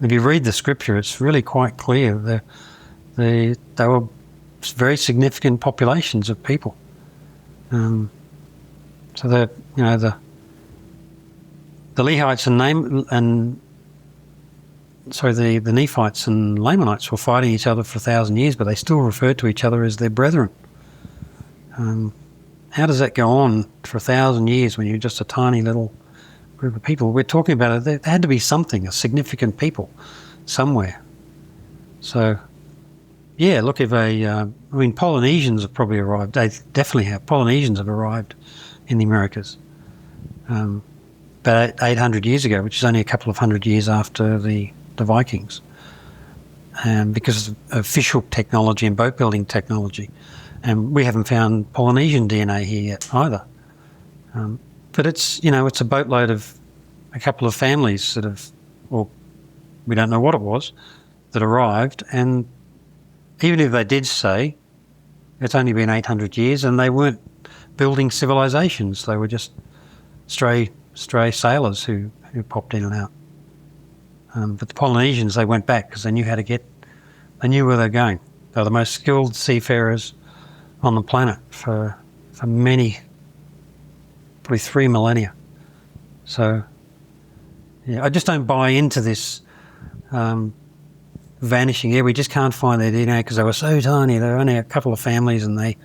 If you read the scripture, it's really quite clear. They were very significant populations of people. So the Lehites the Nephites and Lamanites were fighting each other for 1,000 years, but they still referred to each other as their brethren. How does that go on for 1,000 years when you're just a tiny little group of people? We're talking about it. There had to be something, a significant people somewhere. So, look, if Polynesians have probably arrived. They definitely have. Polynesians have arrived in the Americas about 800 years ago, which is only a couple of hundred years after the Vikings, because of fish hook technology and boat building technology. And we haven't found Polynesian DNA here yet either. But it's a boatload of a couple of families that have, or we don't know what it was, that arrived. And even if they did say it's only been 800 years, and they weren't building civilizations, they were just stray sailors who popped in and out. But the Polynesians, they went back because they knew they knew where they were going. They were the most skilled seafarers on the planet for many, probably 3 millennia. So, I just don't buy into this vanishing. We just can't find their DNA because they were so tiny. There were only a couple of families and they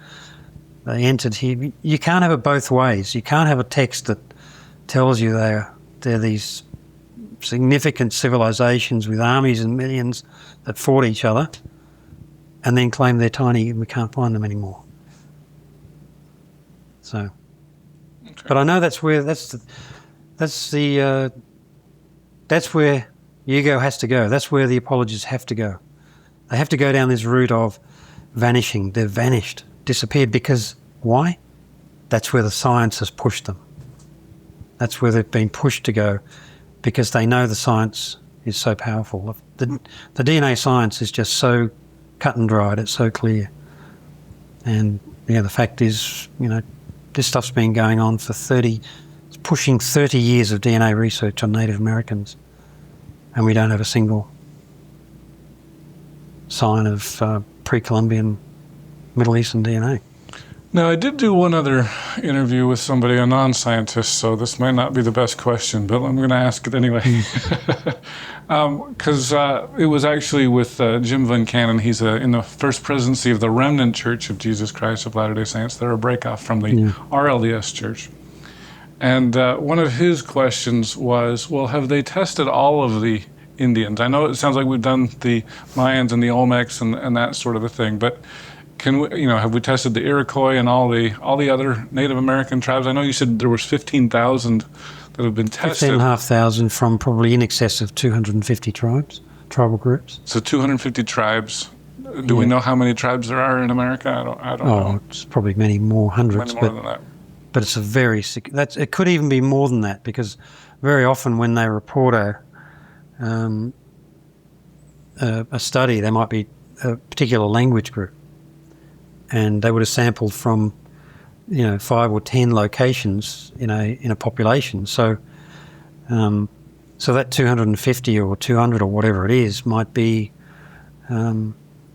entered here. You can't have it both ways. You can't have a text that tells you they're these significant civilizations with armies and millions that fought each other, and then claim they're tiny and we can't find them anymore. So, okay. But I know that's where Hugo has to go. That's where the apologists have to go. They have to go down this route of vanishing. They've vanished, disappeared, because why? That's where the science has pushed them. That's where they've been pushed to go, because they know the science is so powerful. The DNA science is just so cut and dried. It's so clear. And the fact is, this stuff's been going on for it's pushing 30 years of DNA research on Native Americans, and we don't have a single sign of pre-Columbian Middle Eastern DNA. Now, I did do one other interview with somebody, a non-scientist, so this might not be the best question, but I'm going to ask it anyway. Because it was actually with Jim Van Cannon. He's in the first presidency of the Remnant Church of Jesus Christ of Latter-day Saints. They're a breakoff from our LDS church. And one of his questions was, well, have they tested all of the Indians? I know it sounds like we've done the Mayans and the Olmecs and that sort of a thing, but can we, have we tested the Iroquois and all the other Native American tribes? I know you said there was 15,000 that have been tested. 15,500 from probably in excess of 250 tribal groups. So 250 tribes. Do we know how many tribes there are in America? I don't know. It's probably many more, hundreds. Many more than that. But it's it could even be more than that, because very often when they report a study, there might be a particular language group, and they would have sampled from 5 or 10 locations in a population. So that 250 or 200 or whatever it is might be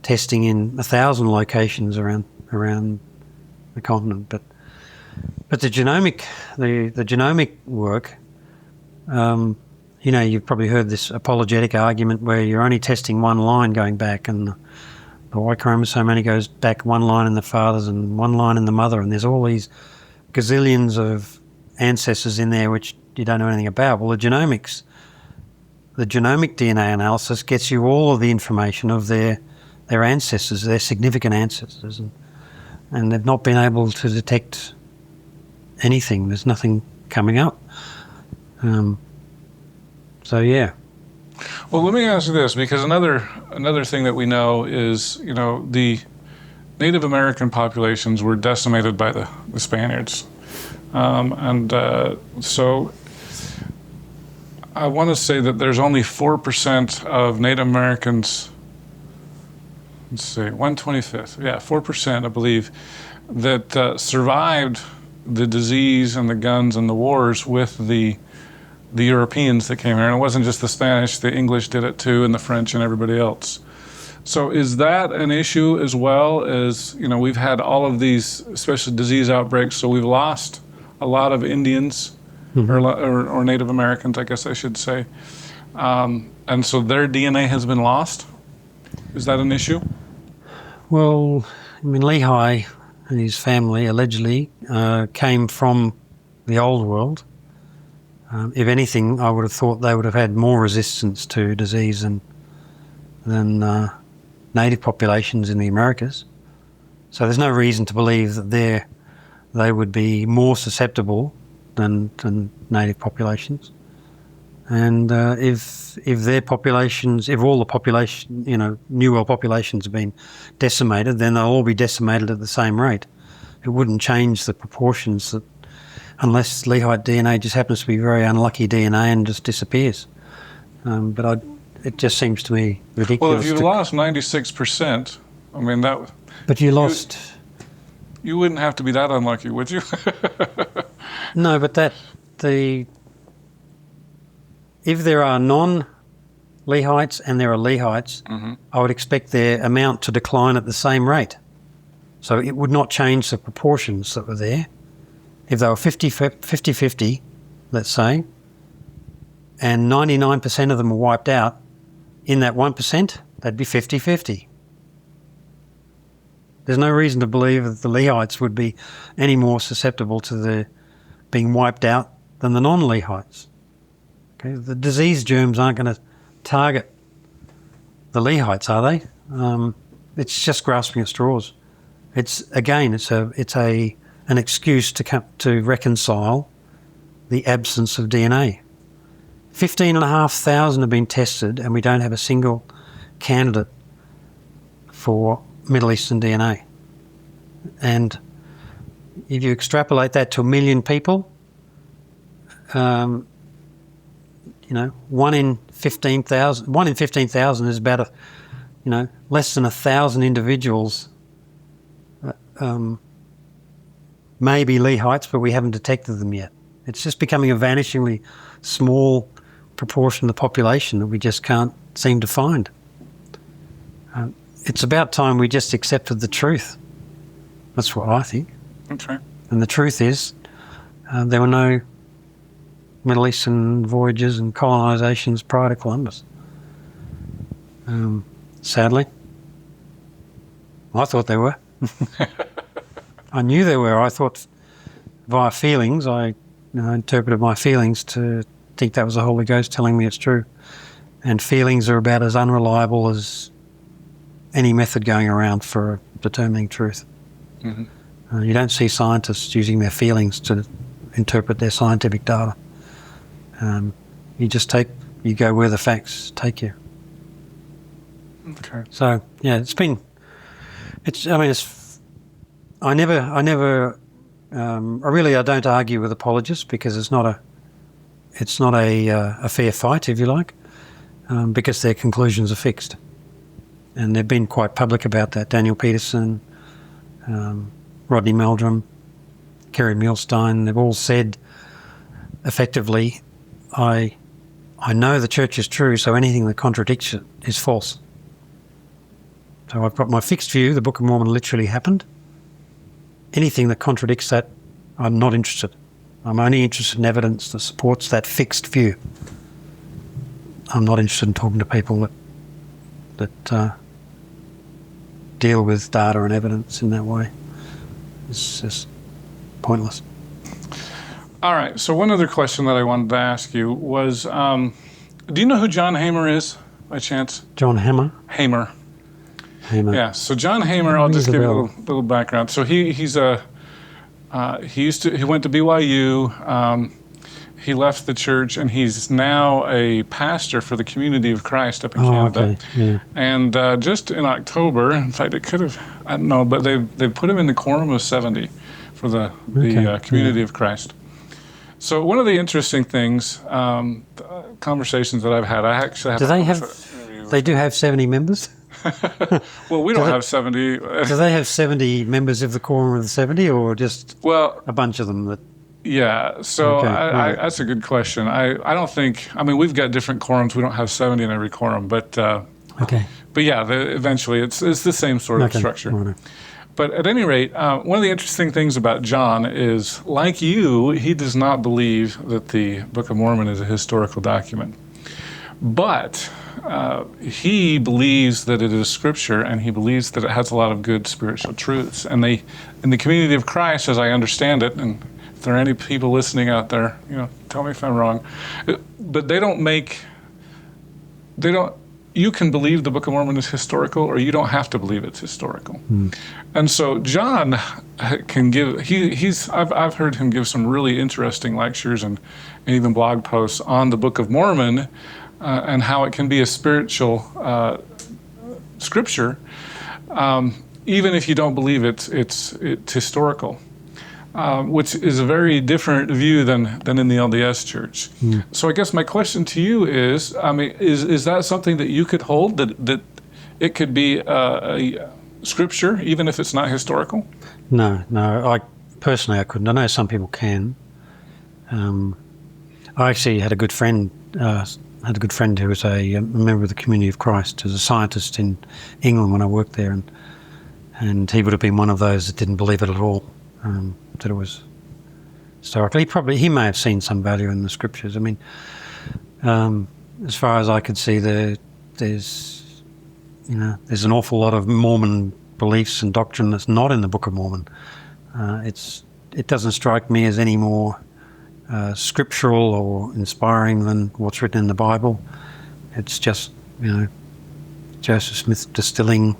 testing in 1,000 locations around the continent. But the genomic work, you've probably heard this apologetic argument where you're only testing one line going back, and the Y chromosome only goes back one line in the fathers and one line in the mother, and there's all these gazillions of ancestors in there which you don't know anything about. Well, the genomic DNA analysis gets you all of the information of their ancestors, their significant ancestors, and they've not been able to detect anything. There's nothing coming up. So yeah. Well, let me ask you this, because another thing that we know is, the Native American populations were decimated by the Spaniards. So I want to say that there's only 4% of Native Americans, let's see, 1/25th, 4%, I believe, that survived the disease and the guns and the wars with the Europeans that came here. And it wasn't just the Spanish, the English did it too, and the French and everybody else. So is that an issue as well? As, we've had all of these, especially disease outbreaks, so we've lost a lot of Indians, or Native Americans, I guess I should say. And so their DNA has been lost? Is that an issue? Well, Lehi and his family allegedly came from the old world. If anything, I would have thought they would have had more resistance to disease than native populations in the Americas. So there's no reason to believe that they would be more susceptible than native populations. And if their populations, if all the population, New World populations have been decimated, then they'll all be decimated at the same rate. It wouldn't change the proportions, unless Lehite DNA just happens to be very unlucky DNA and just disappears. But it just seems to me ridiculous. Well, if you lost 96%, that... But you lost... You wouldn't have to be that unlucky, would you? No, but if there are non-Lehites and there are Lehites, I would expect their amount to decline at the same rate. So it would not change the proportions that were there. If they were 50-50, let's say, and 99% of them were wiped out, in that 1%, that'd be 50-50. There's no reason to believe that the Lehites would be any more susceptible to the being wiped out than the non-Lehites. Okay, the disease germs aren't going to target the Lehites, are they? It's just grasping at straws. It's an excuse to reconcile the absence of DNA. 15,500 have been tested, and we don't have a single candidate for Middle Eastern DNA. And if you extrapolate that to 1 million people, 1 in 15,000 is about less than 1,000 individuals. Maybe Lehites, but we haven't detected them yet. It's just becoming a vanishingly small proportion of the population that we just can't seem to find. It's about time we just accepted the truth. That's what I think. Okay. And the truth is, there were no Middle Eastern voyages and colonisations prior to Columbus. Sadly. I thought there were. I knew there were. I thought via feelings, I interpreted my feelings to think that was the Holy Ghost telling me it's true. And feelings are about as unreliable as any method going around for determining truth. Mm-hmm. You don't see scientists using their feelings to interpret their scientific data. You go where the facts take you. Okay. So yeah, I don't argue with apologists, because it's not a fair fight, if you like, because their conclusions are fixed. And they've been quite public about that. Daniel Peterson, Rodney Meldrum, Kerry Milstein, they've all said effectively, I know the church is true, so anything that contradicts it is false. So I've got my fixed view, the Book of Mormon literally happened. Anything that contradicts that, I'm not interested. I'm only interested in evidence that supports that fixed view. I'm not interested in talking to people that deal with data and evidence in that way. It's just pointless. All right. So one other question that I wanted to ask you was, do you know who John Hamer is, by chance? John Hammer? Hamer. Hamer. Yeah. So John Hamer, I'll just give you a little background. So he went to BYU. He left the church, and he's now a pastor for the Community of Christ up in Canada. Okay. Yeah. And just in October, in fact, it could have, I don't know, but they put him in the quorum of 70 for the Community of Christ. So one of the interesting things, conversations that I've had, I actually have. They do have 70 members? Well, we don't have 70. Do they have 70 members of the quorum of the 70, or just a bunch of them that? Yeah, so that's a good question. I don't think, we've got different quorums. We don't have 70 in every quorum, but but yeah, eventually it's the same sort of structure. Right. But at any rate, one of the interesting things about John is, like you, he does not believe that the Book of Mormon is a historical document. But he believes that it is Scripture, and he believes that it has a lot of good spiritual truths. And in the Community of Christ, as I understand it, and if there are any people listening out there, tell me if I'm wrong, but you can believe the Book of Mormon is historical, or you don't have to believe it's historical. And so John can give, I've heard him give some really interesting lectures and even blog posts on the Book of Mormon, and how it can be a spiritual scripture, even if you don't believe it's historical. Which is a very different view than in the LDS church. So I guess my question to you is, is that something that you could hold, that it could be a scripture, even if it's not historical? No. I couldn't. I know some people can. I actually had a good friend. Who was a member of the Community of Christ, as a scientist in England when I worked there, and he would have been one of those that didn't believe it at all. That it was historical. He may have seen some value in the scriptures. As far as I could see, there's an awful lot of Mormon beliefs and doctrine that's not in the Book of Mormon. It doesn't strike me as any more scriptural or inspiring than what's written in the Bible. It's just Joseph Smith distilling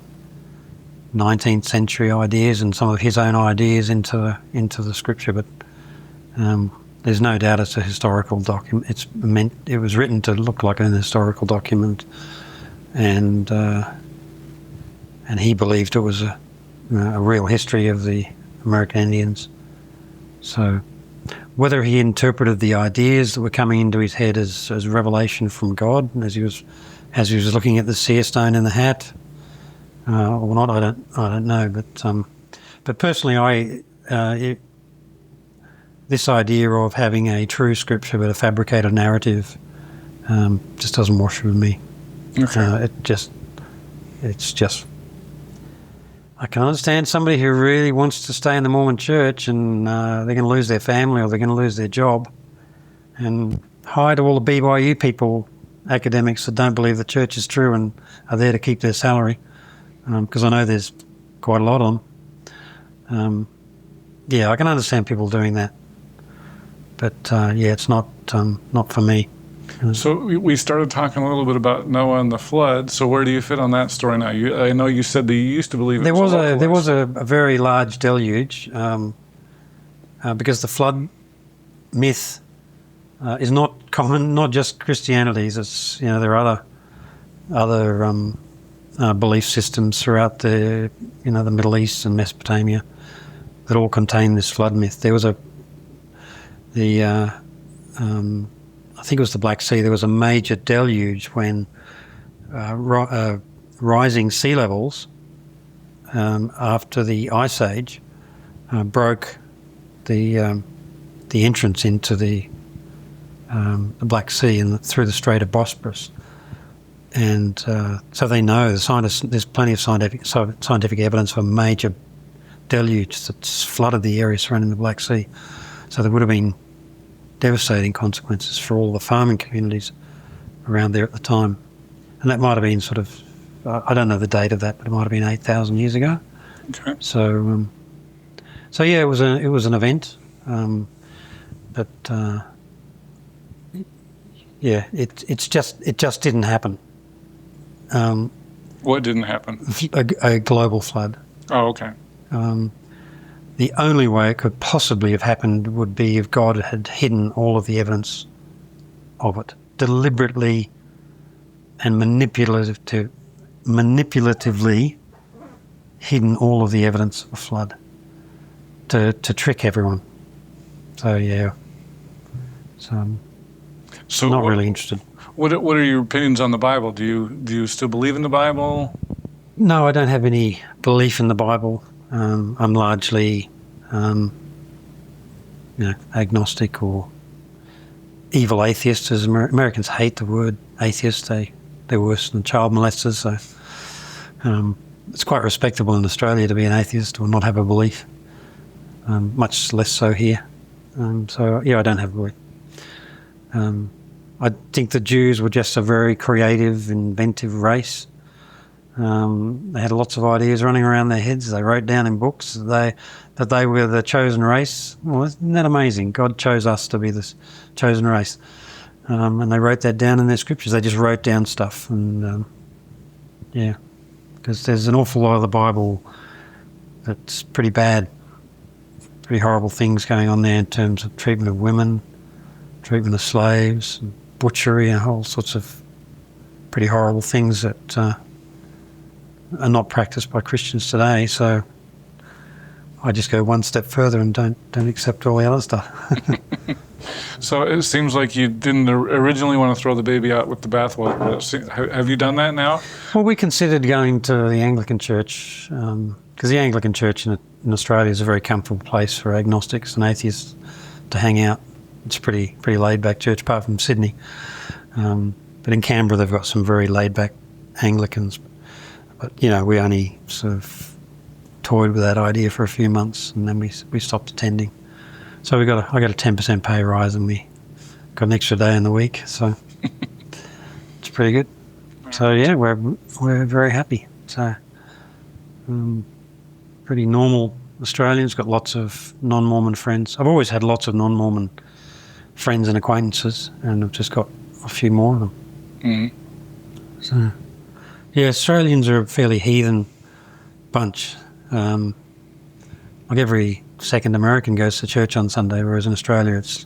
19th century ideas and some of his own ideas into the scripture, but there's no doubt it's a historical document. It was written to look like an historical document, and he believed it was a real history of the American Indians. So whether he interpreted the ideas that were coming into his head as revelation from God as he was looking at the seer stone in the hat, or not, I don't know. But personally, this idea of having a true scripture but a fabricated narrative just doesn't wash with me. Okay. It's just. I can understand somebody who really wants to stay in the Mormon church, and they're going to lose their family or they're going to lose their job, and hi to all the BYU people, academics that don't believe the church is true and are there to keep their salary. Because I know there's quite a lot of them. I can understand people doing that, but it's not for me. So we started talking a little bit about Noah and the flood. So where do you fit on that story now? I know you said that you used to believe there was a very large deluge, because the flood myth is not common, not just Christianity's. It's there are other belief systems throughout the Middle East and Mesopotamia that all contain this flood myth. There was I think it was the Black Sea. There was a major deluge when rising sea levels after the Ice Age broke the entrance into the Black Sea and through the Strait of Bosporus. And so they know, the scientists, there's plenty of scientific evidence of a major deluge that's flooded the area surrounding the Black Sea. So there would have been devastating consequences for all the farming communities around there at the time. And that might have been sort of, I don't know the date of that, but it might have been 8,000 years ago. Okay. So yeah, it was an event. but yeah, it just didn't happen. What didn't happen? A global flood. Oh, okay. The only way it could possibly have happened would be if God had hidden all of the evidence of it, deliberately and manipulatively hidden all of the evidence of a flood to trick everyone. So yeah, so not really interested. What are your opinions on the Bible? Do you still believe in the Bible? No, I don't have any belief in the Bible. I'm largely, agnostic or evil atheist. As Americans hate the word atheist. They're worse than child molesters. So it's quite respectable in Australia to be an atheist or not have a belief. Much less so here. So yeah, I don't have a belief. I think the Jews were just a very creative, inventive race. They had lots of ideas running around their heads. They wrote down in books that they were the chosen race. Well, isn't that amazing? God chose us to be this chosen race. And they wrote that down in their scriptures. They just wrote down stuff. And because there's an awful lot of the Bible that's pretty bad, pretty horrible things going on there in terms of treatment of women, treatment of slaves, butchery, and all sorts of pretty horrible things that are not practiced by Christians today. So I just go one step further and don't accept all the other stuff. So it seems like you didn't originally want to throw the baby out with the bathwater. Have you done that now? Well, we considered going to the Anglican Church because the Anglican Church in Australia is a very comfortable place for agnostics and atheists to hang out. It's a pretty laid-back church, apart from Sydney. But in Canberra, they've got some very laid-back Anglicans. But, we only sort of toyed with that idea for a few months, and then we stopped attending. So I got a 10% pay rise, and we got an extra day in the week. So it's pretty good. So yeah, we're very happy. So pretty normal Australians. Got lots of non-Mormon friends. I've always had lots of non-Mormon friends and acquaintances, and I've just got a few more of them. Mm-hmm. So yeah, Australians are a fairly heathen bunch. Like every second American goes to church on Sunday, whereas in Australia it's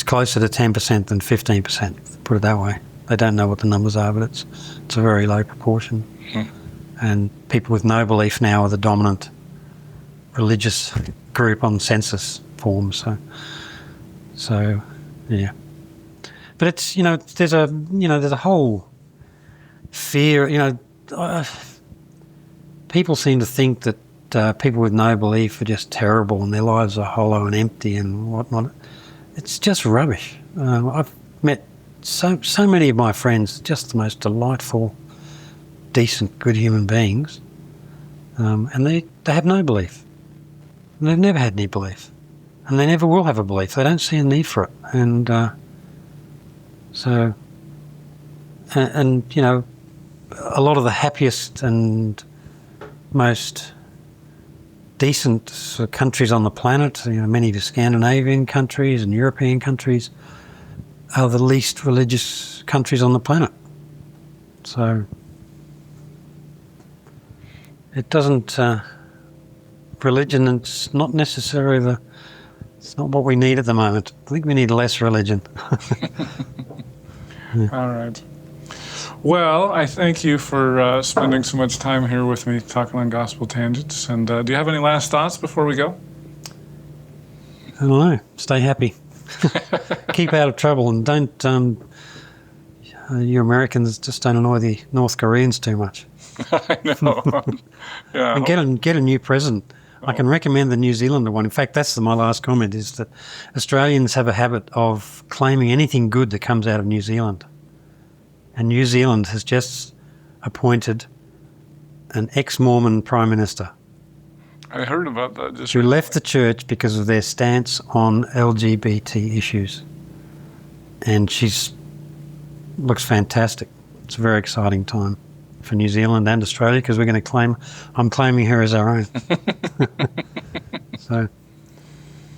closer to 10% than 15%, put it that way. They don't know what the numbers are, but it's a very low proportion. Mm-hmm. And people with no belief now are the dominant religious group on census forms. So yeah. But it's, there's a whole fear, people seem to think that people with no belief are just terrible and their lives are hollow and empty and whatnot. It's just rubbish. I've met so many of my friends, just the most delightful, decent, good human beings, and they have no belief. And they've never had any belief. And they never will have a belief. They don't see a need for it. And a lot of the happiest and most decent countries on the planet, many of the Scandinavian countries and European countries, are the least religious countries on the planet. So it doesn't, religion, it's not necessarily it's not what we need at the moment. I think we need less religion. Yeah. All right. Well, I thank you for spending so much time here with me talking on Gospel Tangents. And do you have any last thoughts before we go? I don't know. Stay happy. Keep out of trouble, and don't. You Americans just don't annoy the North Koreans too much. I know. Yeah. And get a new president. I can recommend the New Zealander one. In fact, that's my last comment, is that Australians have a habit of claiming anything good that comes out of New Zealand. And New Zealand has just appointed an ex-Mormon Prime Minister. I heard about that. Who left the church because of their stance on LGBT issues. And looks fantastic. It's a very exciting time for New Zealand and Australia, because we're going to I'm claiming her as our own. So,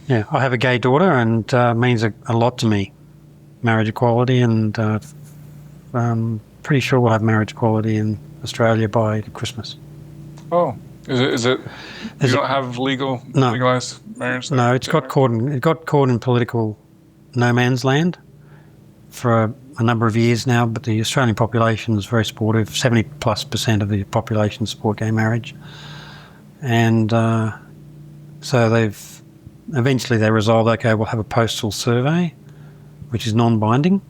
Yeah, I have a gay daughter, and means a lot to me. Marriage equality, and pretty sure we'll have marriage equality in Australia by Christmas. Oh, is it? You don't have legalized marriage? No, it got caught in political no man's land for a number of years now. But the Australian population is very supportive. 70+% of the population support gay marriage, and so eventually they resolved. Okay, we'll have a postal survey, which is non-binding,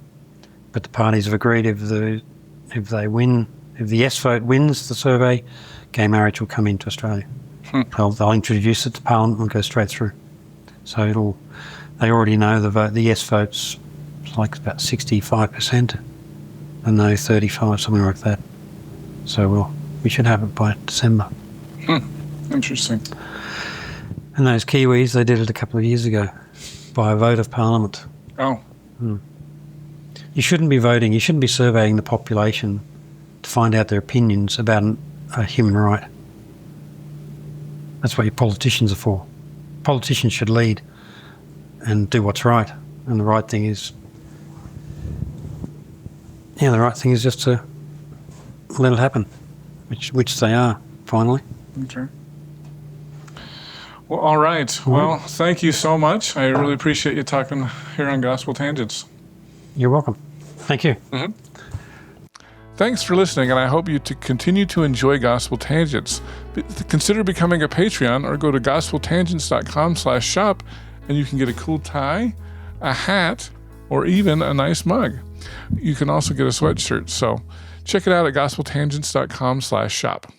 but the parties have agreed if the yes vote wins the survey, gay marriage will come into Australia. They'll introduce it to Parliament and go straight through. So they already know the yes vote's like about 65%, and no 35, something like that. So we should have it by December. Interesting. And those Kiwis, they did it a couple of years ago by a vote of Parliament. Oh. You shouldn't be voting. You shouldn't be surveying the population to find out their opinions about a human right. That's what your politicians are for. Politicians should lead and do what's right. And the right thing is just to let it happen, which they are, finally. Okay. Well, all right. Well, thank you so much. I really appreciate you talking here on Gospel Tangents. You're welcome. Thank you. Mm-hmm. Thanks for listening, and I hope you to continue to enjoy Gospel Tangents. Consider becoming a Patreon or go to gospeltangents.com/shop, and you can get a cool tie, a hat, or even a nice mug. You can also get a sweatshirt. So check it out at gospeltangents.com/shop.